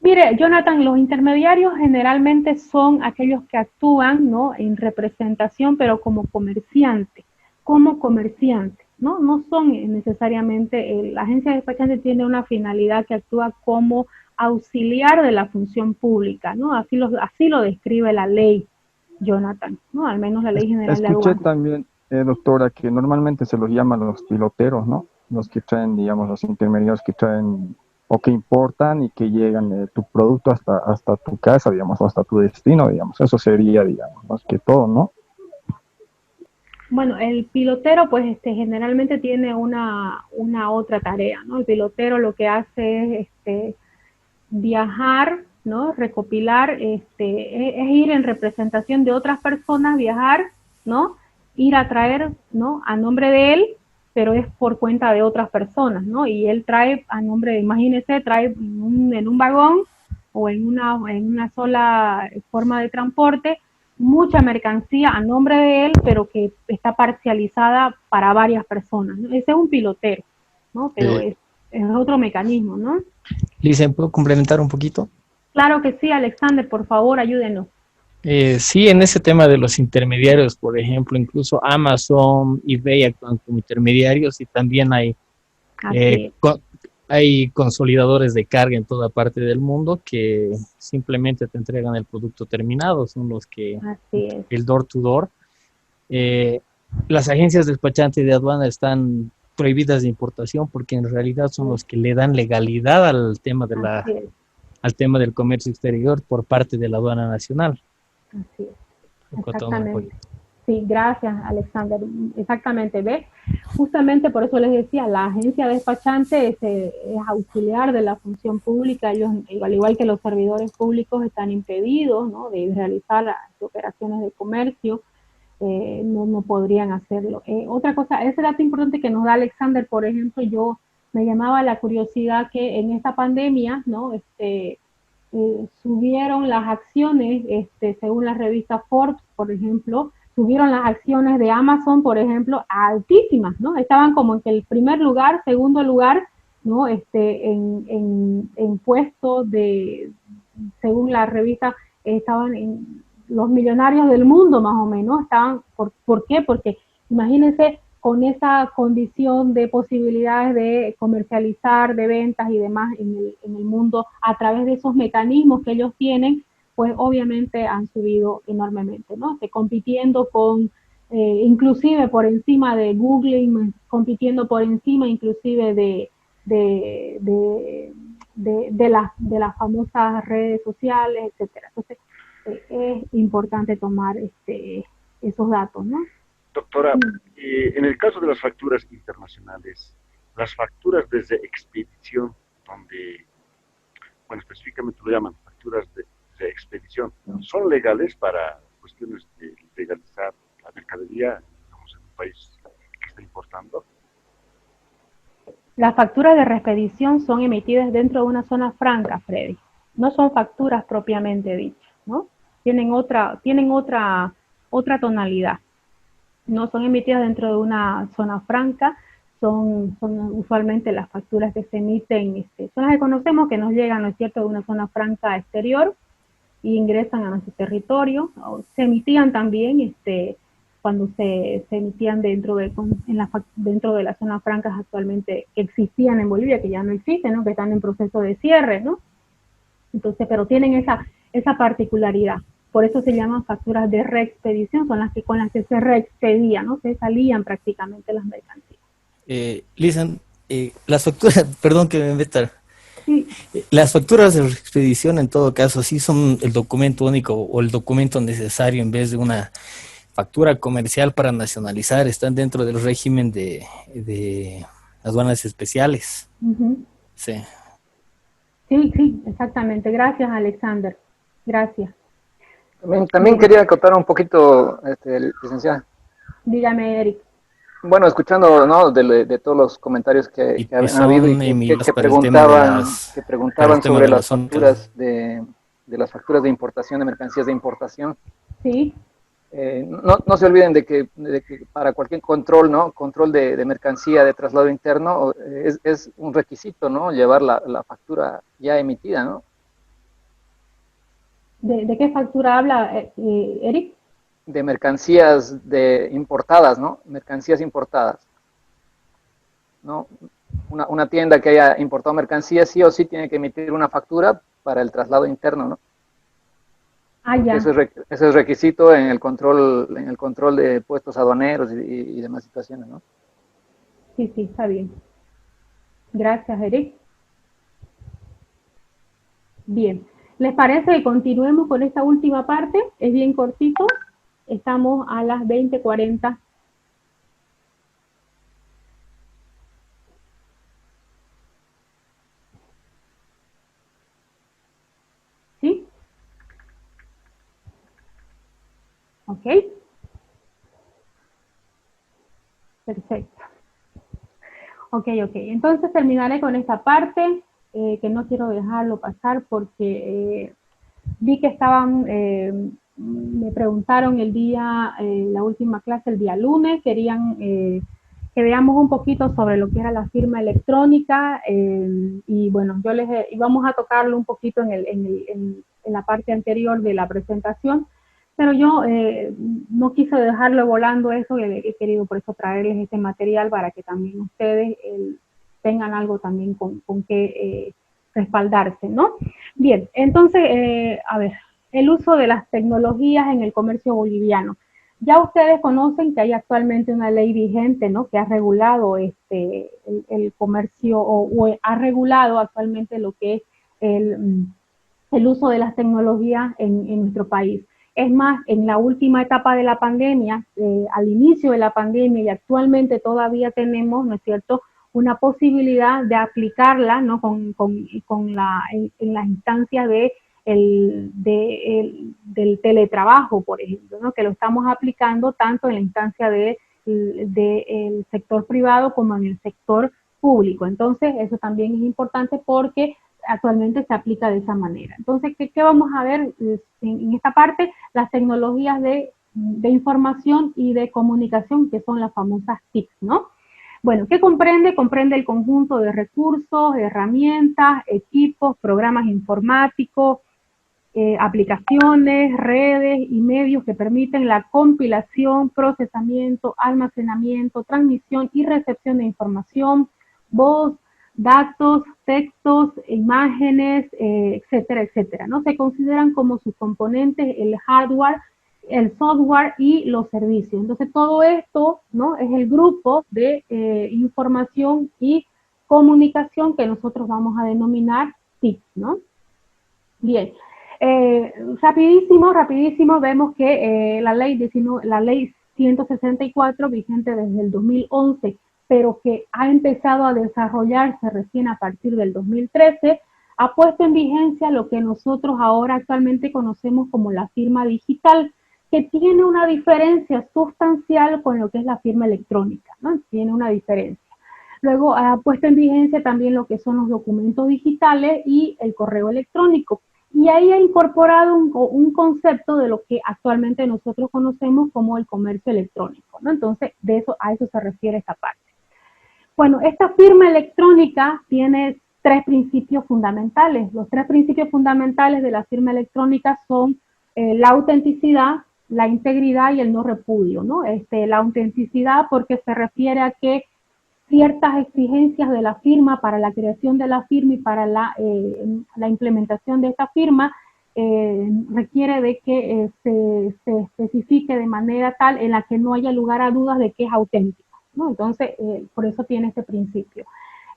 Mire, Jonathan, los intermediarios generalmente son aquellos que actúan, ¿no?, en representación, pero como comerciante, ¿no? No son necesariamente, la agencia despachante tiene una finalidad que actúa como auxiliar de la función pública, ¿no? Así lo describe la ley, Jonathan, ¿no? Al menos la ley general de aduanas. Escuché también, doctora, que normalmente se los llaman los piloteros, ¿no? Los que traen, digamos, los intermediarios que traen o que importan y que llegan tu producto hasta tu casa, digamos, o hasta tu destino, digamos. Eso sería, digamos, más que todo, ¿no? Bueno, el pilotero, pues, generalmente tiene una otra tarea, ¿no? El pilotero lo que hace es viajar, ¿no? Recopilar, es ir en representación de otras personas, viajar, ¿no? Ir a traer, ¿no?, a nombre de él, pero es por cuenta de otras personas, ¿no? Y él trae a nombre, imagínese, trae en un vagón o en una sola forma de transporte mucha mercancía a nombre de él, pero que está parcializada para varias personas, ¿no? Ese es un pilotero, ¿no? Pero es otro mecanismo, ¿no? Lisa, ¿puedo complementar un poquito? Claro que sí, Alexander, por favor, ayúdenos. Sí, en ese tema de los intermediarios, por ejemplo, incluso Amazon, eBay actúan como intermediarios y también hay consolidadores de carga en toda parte del mundo que simplemente te entregan el producto terminado, son los que el door to door. Las agencias despachantes de aduana están prohibidas de importación porque en realidad son los que le dan legalidad al tema de al tema del comercio exterior por parte de la aduana nacional. Así es, exactamente. Sí, gracias, Alexander. Exactamente, ¿ve? Justamente por eso les decía, la agencia despachante es auxiliar de la función pública. Ellos, al igual que los servidores públicos, están impedidos, ¿no?, de realizar las operaciones de comercio. No podrían hacerlo. Otra cosa, ese dato importante que nos da Alexander, por ejemplo, yo me llamaba la curiosidad que en esta pandemia, ¿no?, subieron las acciones, según la revista Forbes, por ejemplo, subieron las acciones de Amazon, por ejemplo, altísimas, ¿no? Estaban como en el primer lugar, segundo lugar, ¿no?, en puestos de, según la revista, estaban en los millonarios del mundo, más o menos, estaban, ¿por qué? Porque imagínense, con esa condición de posibilidades de comercializar, de ventas y demás en el mundo, a través de esos mecanismos que ellos tienen, pues obviamente han subido enormemente, ¿no? Compitiendo con, inclusive por encima de Google, compitiendo por encima inclusive de las famosas redes sociales, etcétera. Entonces, es importante tomar esos datos, ¿no? Doctora, en el caso de las facturas internacionales, las facturas desde expedición, donde, bueno, específicamente lo llaman facturas de expedición, ¿son legales para cuestiones de legalizar la mercadería, digamos, en un país que está importando? Las facturas de reexpedición son emitidas dentro de una zona franca, Freddy. No son facturas propiamente dichas, ¿no? Tienen otra tonalidad. No son emitidas dentro de una zona franca, son usualmente las facturas que se emiten, son las que conocemos, que nos llegan, ¿no es cierto?, de una zona franca exterior y ingresan a nuestro territorio. Se emitían también cuando se emitían dentro de las zonas francas actualmente que existían en Bolivia, que ya no existen, ¿no?, que están en proceso de cierre, ¿no? Entonces, pero tienen esa particularidad. Por eso se llaman facturas de reexpedición, son las que con las que se reexpedían, ¿no? Se salían prácticamente las mercancías. Lisa, las facturas, perdón que me meta. Sí. Las facturas de reexpedición, en todo caso, sí son el documento único o el documento necesario en vez de una factura comercial para nacionalizar. Están dentro del régimen de aduanas especiales. Sí. Sí, exactamente. Gracias, Alexander. Gracias. También quería acotar un poquito, licenciada. Dígame, Eric. Bueno, escuchando, ¿no?, de todos los comentarios que han habido y que preguntaban sobre las facturas de las facturas de importación, de mercancías de importación. Sí. No se olviden de que para cualquier control, ¿no?, control de mercancía de traslado interno, es un requisito, ¿no?, llevar la factura ya emitida, ¿no? ¿De qué factura habla, Eric? De mercancías importadas, ¿no? Mercancías importadas, ¿no? Una tienda que haya importado mercancías sí o sí tiene que emitir una factura para el traslado interno, ¿no? Ah, ya. Eso es requisito en el control de puestos aduaneros y demás situaciones, ¿no? Sí, está bien. Gracias, Eric. Bien. ¿Les parece que continuemos con esta última parte? Es bien cortito. Estamos a las 20:40. ¿Sí? ¿Ok? Perfecto. Ok. Entonces terminaré con esta parte, que no quiero dejarlo pasar porque vi que me preguntaron la última clase el día lunes, querían que veamos un poquito sobre lo que era la firma electrónica, y bueno, íbamos a tocarlo un poquito en la parte anterior de la presentación, pero yo no quise dejarlo volando eso, y he querido por eso traerles este material para que también ustedes tengan algo también con qué respaldarse, ¿no? Bien, entonces, a ver, el uso de las tecnologías en el comercio boliviano. Ya ustedes conocen que hay actualmente una ley vigente, ¿no?, que ha regulado el comercio o ha regulado actualmente lo que es el uso de las tecnologías en nuestro país. Es más, en la última etapa de la pandemia, al inicio de la pandemia y actualmente todavía tenemos, ¿no es cierto?, una posibilidad de aplicarla, ¿no?, en las instancias del teletrabajo, por ejemplo, ¿no?, que lo estamos aplicando tanto en la instancia del sector privado como en el sector público. Entonces, eso también es importante porque actualmente se aplica de esa manera. Entonces, ¿qué vamos a ver en esta parte? Las tecnologías de información y de comunicación, que son las famosas TIC, ¿no? Bueno, ¿qué comprende? Comprende el conjunto de recursos, herramientas, equipos, programas informáticos, aplicaciones, redes y medios que permiten la compilación, procesamiento, almacenamiento, transmisión y recepción de información, voz, datos, textos, imágenes, etcétera, etcétera, ¿no? Se consideran como sus componentes el hardware, el software y los servicios. Entonces, todo esto, ¿no?, es el grupo de información y comunicación que nosotros vamos a denominar TIC, ¿no? Bien. Rapidísimo, vemos que la ley 164, vigente desde el 2011, pero que ha empezado a desarrollarse recién a partir del 2013, ha puesto en vigencia lo que nosotros ahora actualmente conocemos como la firma digital, que tiene una diferencia sustancial con lo que es la firma electrónica, ¿no? Tiene una diferencia. Luego ha puesto en vigencia también lo que son los documentos digitales y el correo electrónico. Y ahí ha incorporado un concepto de lo que actualmente nosotros conocemos como el comercio electrónico, ¿no? Entonces, a eso se refiere esta parte. Bueno, esta firma electrónica tiene tres principios fundamentales. Los tres principios fundamentales de la firma electrónica son la autenticidad, la integridad y el no repudio, ¿no? La autenticidad porque se refiere a que ciertas exigencias de la firma para la creación de la firma y para la implementación de esta firma requiere de que se especifique de manera tal en la que no haya lugar a dudas de que es auténtica, ¿no? Entonces, por eso tiene este principio.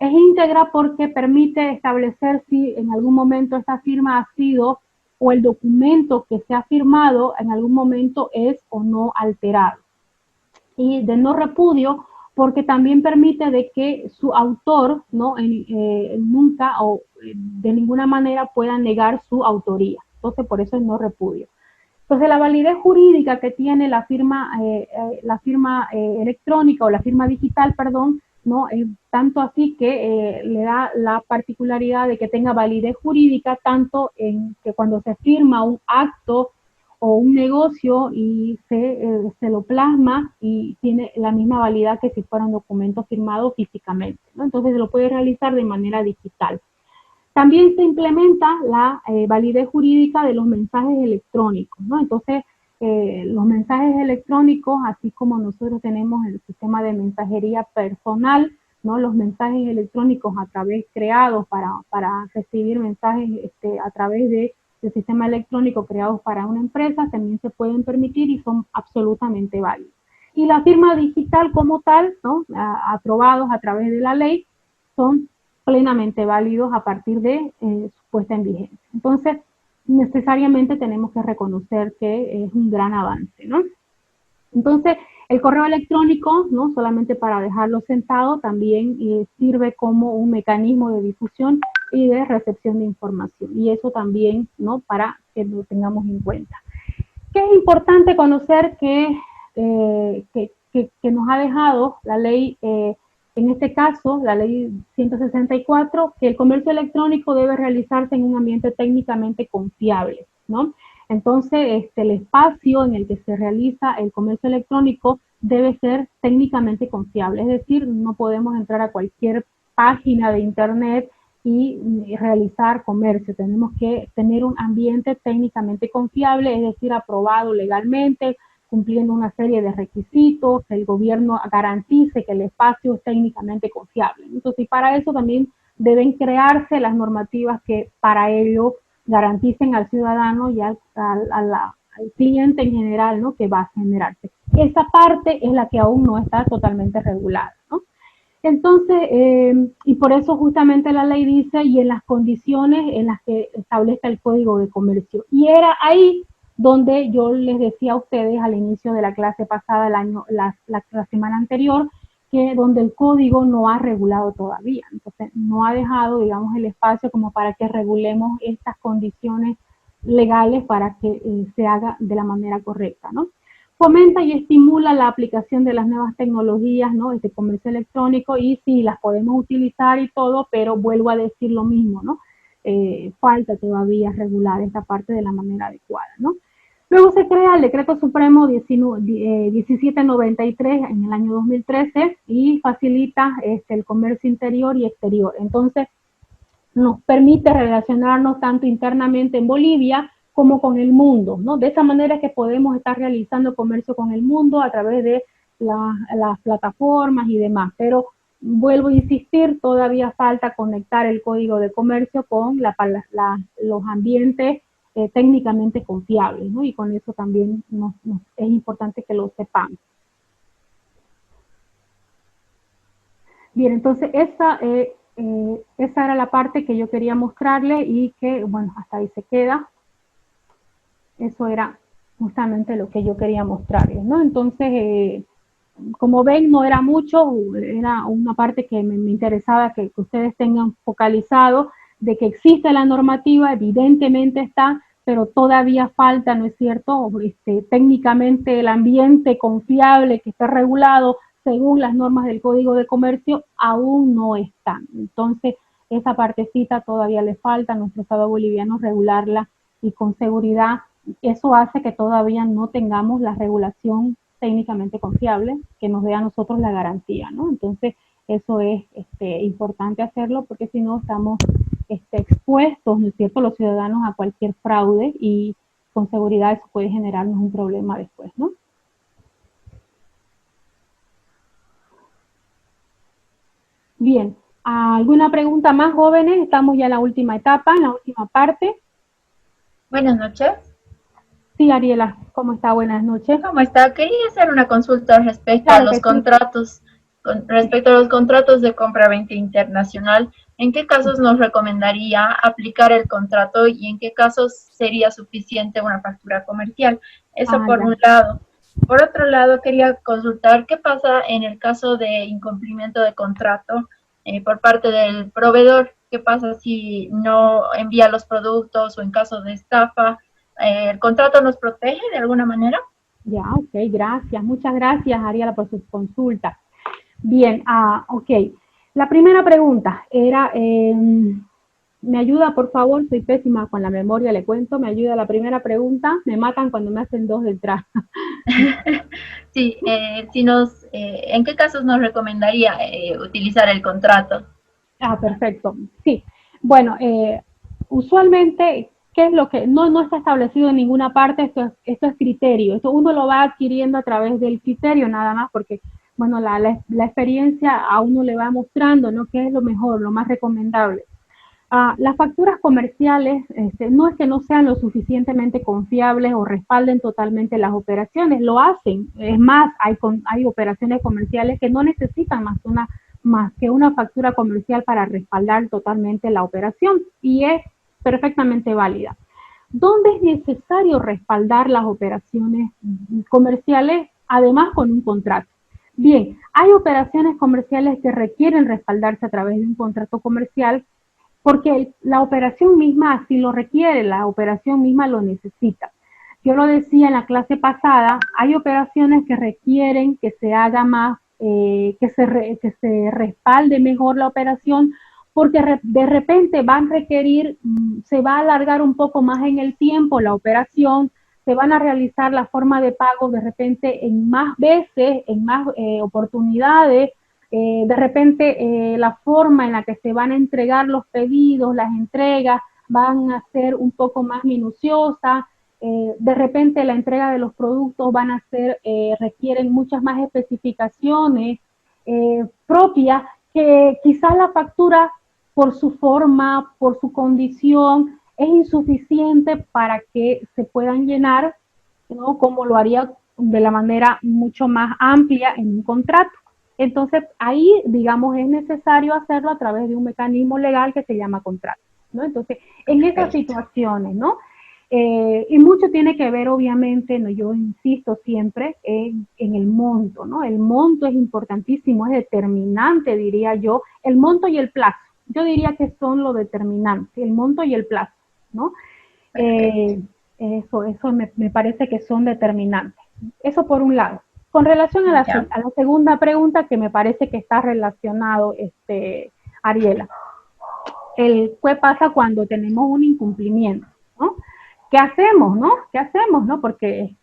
Es íntegra porque permite establecer si en algún momento esta firma ha sido, o el documento que se ha firmado en algún momento es o no alterado. Y de no repudio porque también permite de que su autor, ¿no?, nunca o de ninguna manera pueda negar su autoría. Entonces, por eso es no repudio. Entonces, la validez jurídica que tiene la firma electrónica o la firma digital, perdón, ¿no?, tanto así que le da la particularidad de que tenga validez jurídica tanto en que cuando se firma un acto o un negocio y se lo plasma y tiene la misma validad que si fuera un documento firmado físicamente, ¿no? Entonces se lo puede realizar de manera digital. También se implementa la validez jurídica de los mensajes electrónicos, ¿no? Entonces los mensajes electrónicos, así como nosotros tenemos el sistema de mensajería personal, ¿no?, los mensajes electrónicos creados para recibir mensajes a través del sistema electrónico creados para una empresa, también se pueden permitir y son absolutamente válidos. Y la firma digital como tal, ¿no?, aprobados a través de la ley, son plenamente válidos a partir de su puesta en vigencia. Entonces, necesariamente tenemos que reconocer que es un gran avance, ¿no? Entonces, el correo electrónico, no solamente para dejarlo sentado, también sirve como un mecanismo de difusión y de recepción de información. Y eso también, ¿no?, para que lo tengamos en cuenta. ¿Qué es importante conocer que nos ha dejado la ley, en este caso, la ley 164, que el comercio electrónico debe realizarse en un ambiente técnicamente confiable, ¿no? Entonces, el espacio en el que se realiza el comercio electrónico debe ser técnicamente confiable, es decir, no podemos entrar a cualquier página de internet y realizar comercio. Tenemos que tener un ambiente técnicamente confiable, es decir, aprobado legalmente, cumpliendo una serie de requisitos, que el gobierno garantice que el espacio es técnicamente confiable. Entonces, para eso también deben crearse las normativas que para ello garanticen al ciudadano y al cliente en general, ¿no?, que va a generarse. Esa parte es la que aún no está totalmente regulada, ¿no? Entonces, y por eso justamente la ley dice, y en las condiciones en las que establezca el Código de Comercio. Y era ahí donde yo les decía a ustedes al inicio de la clase pasada, la semana anterior, que donde el código no ha regulado todavía. Entonces, no ha dejado, digamos, el espacio como para que regulemos estas condiciones legales para que se haga de la manera correcta, ¿no? Fomenta y estimula la aplicación de las nuevas tecnologías, ¿no? Este comercio electrónico, y sí, las podemos utilizar y todo, pero vuelvo a decir lo mismo, ¿no? Falta todavía regular esta parte de la manera adecuada, ¿no? Luego se crea el Decreto Supremo 1793 en el año 2013 y facilita el comercio interior y exterior. Entonces, nos permite relacionarnos tanto internamente en Bolivia como con el mundo, ¿no? De esa manera que podemos estar realizando comercio con el mundo a través de las plataformas y demás. Pero vuelvo a insistir, todavía falta conectar el Código de Comercio con los ambientes técnicamente confiables, ¿no? Y con eso también es importante que lo sepamos. Bien, entonces esa era la parte que yo quería mostrarle y que, bueno, hasta ahí se queda. Eso era justamente lo que yo quería mostrarles, ¿no? Entonces, como ven, no era mucho, era una parte que me interesaba que ustedes tengan focalizado, de que existe la normativa, evidentemente está, pero todavía falta, ¿no es cierto? Técnicamente el ambiente confiable que esté regulado según las normas del Código de Comercio aún no está. Entonces, esa partecita todavía le falta a nuestro Estado boliviano regularla, y con seguridad eso hace que todavía no tengamos la regulación técnicamente confiable que nos dé a nosotros la garantía, ¿no? Entonces, eso es importante hacerlo, porque si no estamos expuestos, ¿no es cierto?, los ciudadanos a cualquier fraude, y con seguridad eso puede generarnos un problema después, ¿no? Bien, ¿alguna pregunta más, jóvenes? Estamos ya en la última etapa, en la última parte. Buenas noches. Sí, Ariela, ¿cómo está? Buenas noches. ¿Cómo está? Quería hacer una consulta respecto a los contratos, respecto a los contratos de compra-venta internacional. ¿En qué casos nos recomendaría aplicar el contrato y en qué casos sería suficiente una factura comercial? Eso por un lado. Por otro lado, quería consultar qué pasa en el caso de incumplimiento de contrato por parte del proveedor. ¿Qué pasa si no envía los productos o en caso de estafa? ¿El contrato nos protege de alguna manera? Ya, ok, gracias. Muchas gracias, Ariela, por su consulta. Bien, ok. La primera pregunta era, ¿me ayuda, por favor? Soy pésima con la memoria, le cuento. ¿Me ayuda la primera pregunta? Me matan cuando me hacen dos detrás. Sí, ¿en qué casos nos recomendaría utilizar el contrato? Perfecto. Sí. Bueno, usualmente, ¿qué es lo que no está establecido en ninguna parte? Esto es criterio. Esto uno lo va adquiriendo a través del criterio nada más, porque, bueno, la experiencia a uno le va mostrando, ¿no?, qué es lo mejor, lo más recomendable. Las facturas comerciales no es que no sean lo suficientemente confiables o respalden totalmente las operaciones, lo hacen. Es más, hay operaciones comerciales que no necesitan más que una factura comercial para respaldar totalmente la operación, y es perfectamente válida. ¿Dónde es necesario respaldar las operaciones comerciales, además con un contrato? Bien, hay operaciones comerciales que requieren respaldarse a través de un contrato comercial, porque la operación misma así lo requiere, la operación misma lo necesita. Yo lo decía en la clase pasada, hay operaciones que requieren que se haga más, que se respalde mejor la operación, porque de repente van a requerir, se va a alargar un poco más en el tiempo la operación, se van a realizar la forma de pago de repente en más veces, en más oportunidades. De repente la forma en la que se van a entregar los pedidos, las entregas, van a ser un poco más minuciosas. De repente la entrega de los productos requieren muchas más especificaciones propias, que quizás la factura, por su forma, por su condición, es insuficiente para que se puedan llenar, ¿no?, como lo haría de la manera mucho más amplia en un contrato. Entonces, ahí, digamos, es necesario hacerlo a través de un mecanismo legal que se llama contrato, ¿no? Entonces, en esas situaciones, ¿no? Y mucho tiene que ver, obviamente, ¿no? Yo insisto siempre en el monto, ¿no? El monto es importantísimo, es determinante, diría yo, el monto y el plazo. Yo diría que son lo determinante, el monto y el plazo, ¿no? Eso me parece que son determinantes. Eso por un lado. Con relación a la segunda pregunta, que me parece que está relacionado, Ariela, ¿qué pasa cuando tenemos un incumplimiento, ¿no? ¿Qué hacemos, no? ¿Qué hacemos, no? Porque,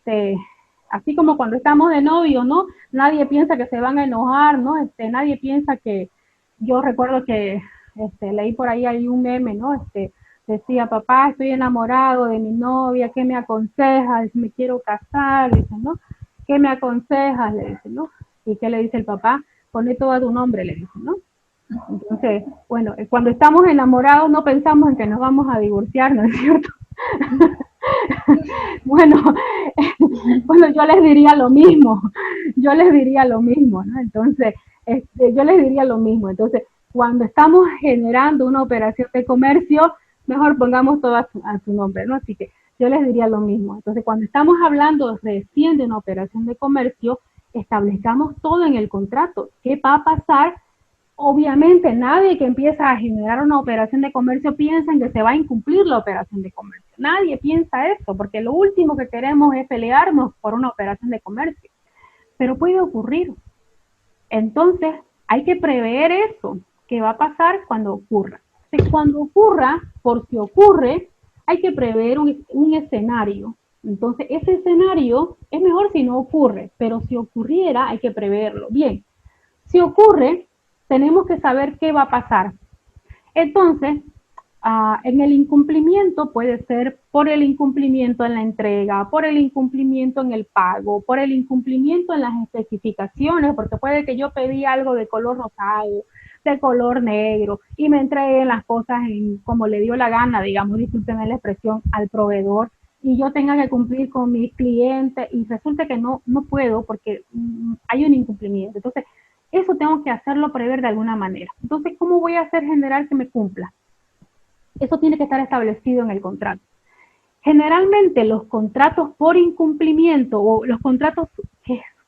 así como cuando estamos de novio, ¿no? Nadie piensa que se van a enojar, ¿no? Nadie piensa que, yo recuerdo que, leí por ahí un meme, ¿no? Decía, papá, estoy enamorado de mi novia, ¿qué me aconsejas? Me quiero casar, dice, ¿no? ¿Qué me aconsejas? Le dice, ¿no? ¿Y qué le dice el papá? Pone todo a tu nombre, le dice, ¿no? Entonces, bueno, cuando estamos enamorados no pensamos en que nos vamos a divorciar, ¿no es cierto? Bueno, yo les diría lo mismo, ¿no? Entonces, yo les diría lo mismo. Entonces, cuando estamos generando una operación de comercio, mejor pongamos todo a su nombre, ¿no? Así que yo les diría lo mismo. Entonces, cuando estamos hablando recién de una operación de comercio, establezcamos todo en el contrato. ¿Qué va a pasar? Obviamente nadie que empieza a generar una operación de comercio piensa en que se va a incumplir la operación de comercio. Nadie piensa eso, porque lo último que queremos es pelearnos por una operación de comercio. Pero puede ocurrir. Entonces, hay que prever eso, que va a pasar cuando ocurra. Entonces, cuando ocurra, por si ocurre, hay que prever un escenario. Entonces, ese escenario es mejor si no ocurre, pero si ocurriera, hay que preverlo. Bien, si ocurre, tenemos que saber qué va a pasar. Entonces, en el incumplimiento puede ser por el incumplimiento en la entrega, por el incumplimiento en el pago, por el incumplimiento en las especificaciones, porque puede que yo pedí algo de color rosado, de color negro, y me entreguen las cosas como le dio la gana, digamos, discúlpenme la expresión, al proveedor, y yo tenga que cumplir con mis clientes, y resulta que no puedo porque hay un incumplimiento. Entonces, eso tengo que hacerlo prever de alguna manera. Entonces, ¿cómo voy a hacer general que me cumpla? Eso tiene que estar establecido en el contrato. Generalmente los contratos por incumplimiento o los contratos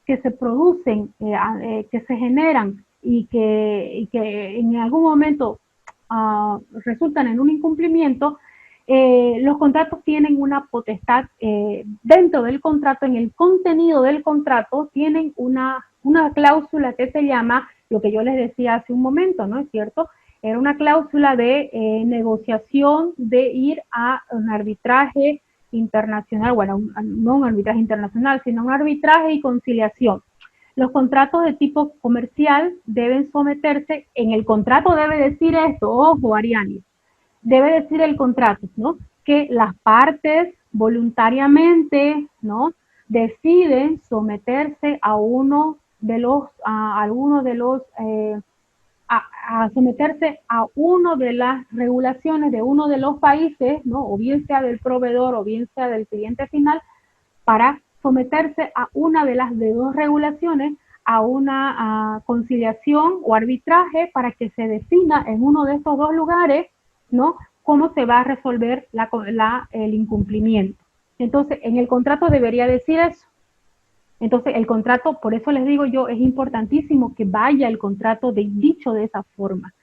que se producen, que se generan y que en algún momento resultan en un incumplimiento, los contratos tienen una potestad dentro del contrato, en el contenido del contrato tienen una cláusula que se llama, lo que yo les decía hace un momento, ¿no es cierto? Era una cláusula de negociación de ir a un arbitraje internacional, bueno, no un arbitraje internacional, sino un arbitraje y conciliación. Los contratos de tipo comercial deben someterse, en el contrato debe decir esto, ojo, Ariani, debe decir el contrato, ¿no? Que las partes voluntariamente, ¿no? Deciden someterse a someterse a una de las regulaciones de uno de los países, ¿no? O bien sea del proveedor o bien sea del cliente final, para someterse a una de las dos regulaciones, a una conciliación o arbitraje para que se defina en uno de estos dos lugares, ¿no? Cómo se va a resolver el incumplimiento. Entonces, en el contrato debería decir eso. Entonces, el contrato, por eso les digo yo, es importantísimo que vaya el contrato dicho de esa forma.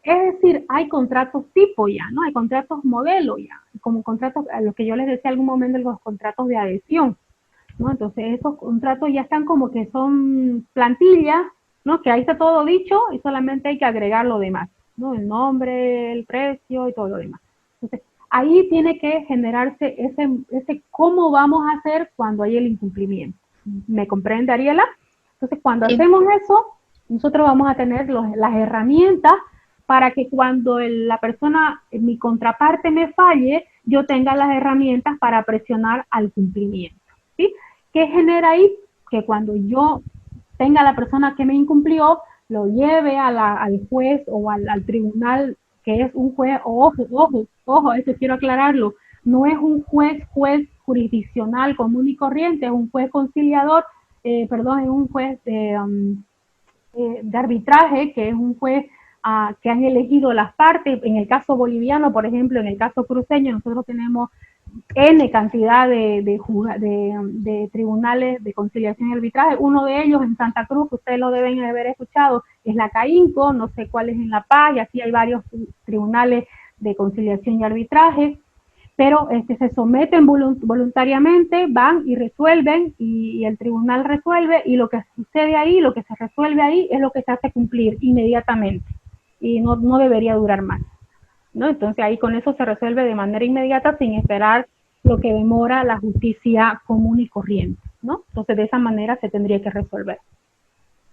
Es decir, hay contratos tipo ya, ¿no? Hay contratos modelo ya, como contratos, a los que yo les decía en algún momento, los contratos de adhesión, ¿no? Entonces, esos contratos ya están como que son plantillas, ¿no? Que ahí está todo dicho y solamente hay que agregar lo demás, ¿no? El nombre, el precio y todo lo demás. Entonces, ahí tiene que generarse ese cómo vamos a hacer cuando hay el incumplimiento. ¿Me comprende, Ariela? Entonces, cuando hacemos eso, nosotros vamos a tener las herramientas para que cuando la persona, mi contraparte me falle, yo tenga las herramientas para presionar al cumplimiento, ¿sí? ¿Qué genera ahí? Que cuando yo tenga a la persona que me incumplió, lo lleve al juez o al tribunal, que es un juez, ojo, eso quiero aclararlo, no es un juez jurisdiccional común y corriente, es un juez conciliador, es un juez de arbitraje, que es un juez que han elegido las partes. En el caso boliviano, por ejemplo, en el caso cruceño, nosotros tenemos N cantidad de tribunales de conciliación y arbitraje. Uno de ellos en Santa Cruz, que ustedes lo deben haber escuchado, es la CAINCO, no sé cuál es en La Paz, y así hay varios tribunales de conciliación y arbitraje, pero se someten voluntariamente, van y resuelven, y el tribunal resuelve, y lo que sucede ahí, lo que se resuelve ahí, es lo que se hace cumplir inmediatamente, y no debería durar más, ¿no? Entonces ahí con eso se resuelve de manera inmediata sin esperar lo que demora la justicia común y corriente, ¿no? Entonces de esa manera se tendría que resolver.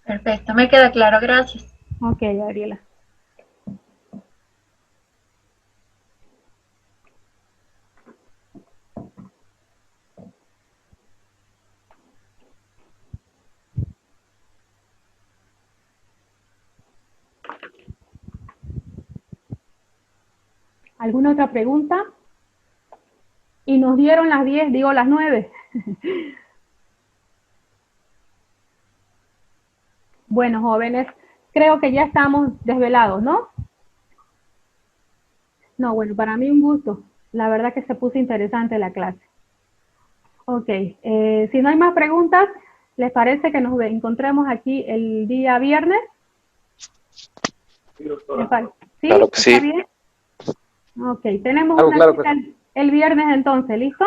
Perfecto, me queda claro, gracias. Ok, Gabriela. ¿Alguna otra pregunta? Y nos dieron las 10, digo las 9. Bueno, jóvenes, creo que ya estamos desvelados, ¿no? No, bueno, para mí un gusto. La verdad que se puso interesante la clase. Ok, si no hay más preguntas, ¿les parece que nos encontremos aquí el día viernes? ¿Sí? Claro que ¿Está sí. bien? Ok, tenemos una cita el viernes entonces, ¿listo?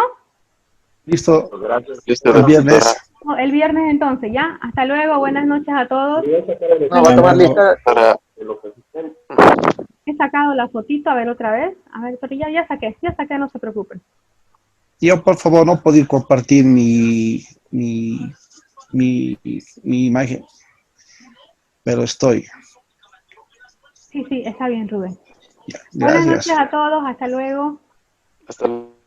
Listo. Gracias. Listo, El viernes. El viernes entonces, ¿ya? Hasta luego, buenas noches a todos. No, va a tomar lista. He sacado la fotito, a ver otra vez. A ver, pero ya saqué, no se preocupen. Yo, por favor, no puedo compartir mi imagen, pero estoy. Sí, está bien, Rubén. Ya, buenas gracias. noches a todos, hasta luego. Hasta luego.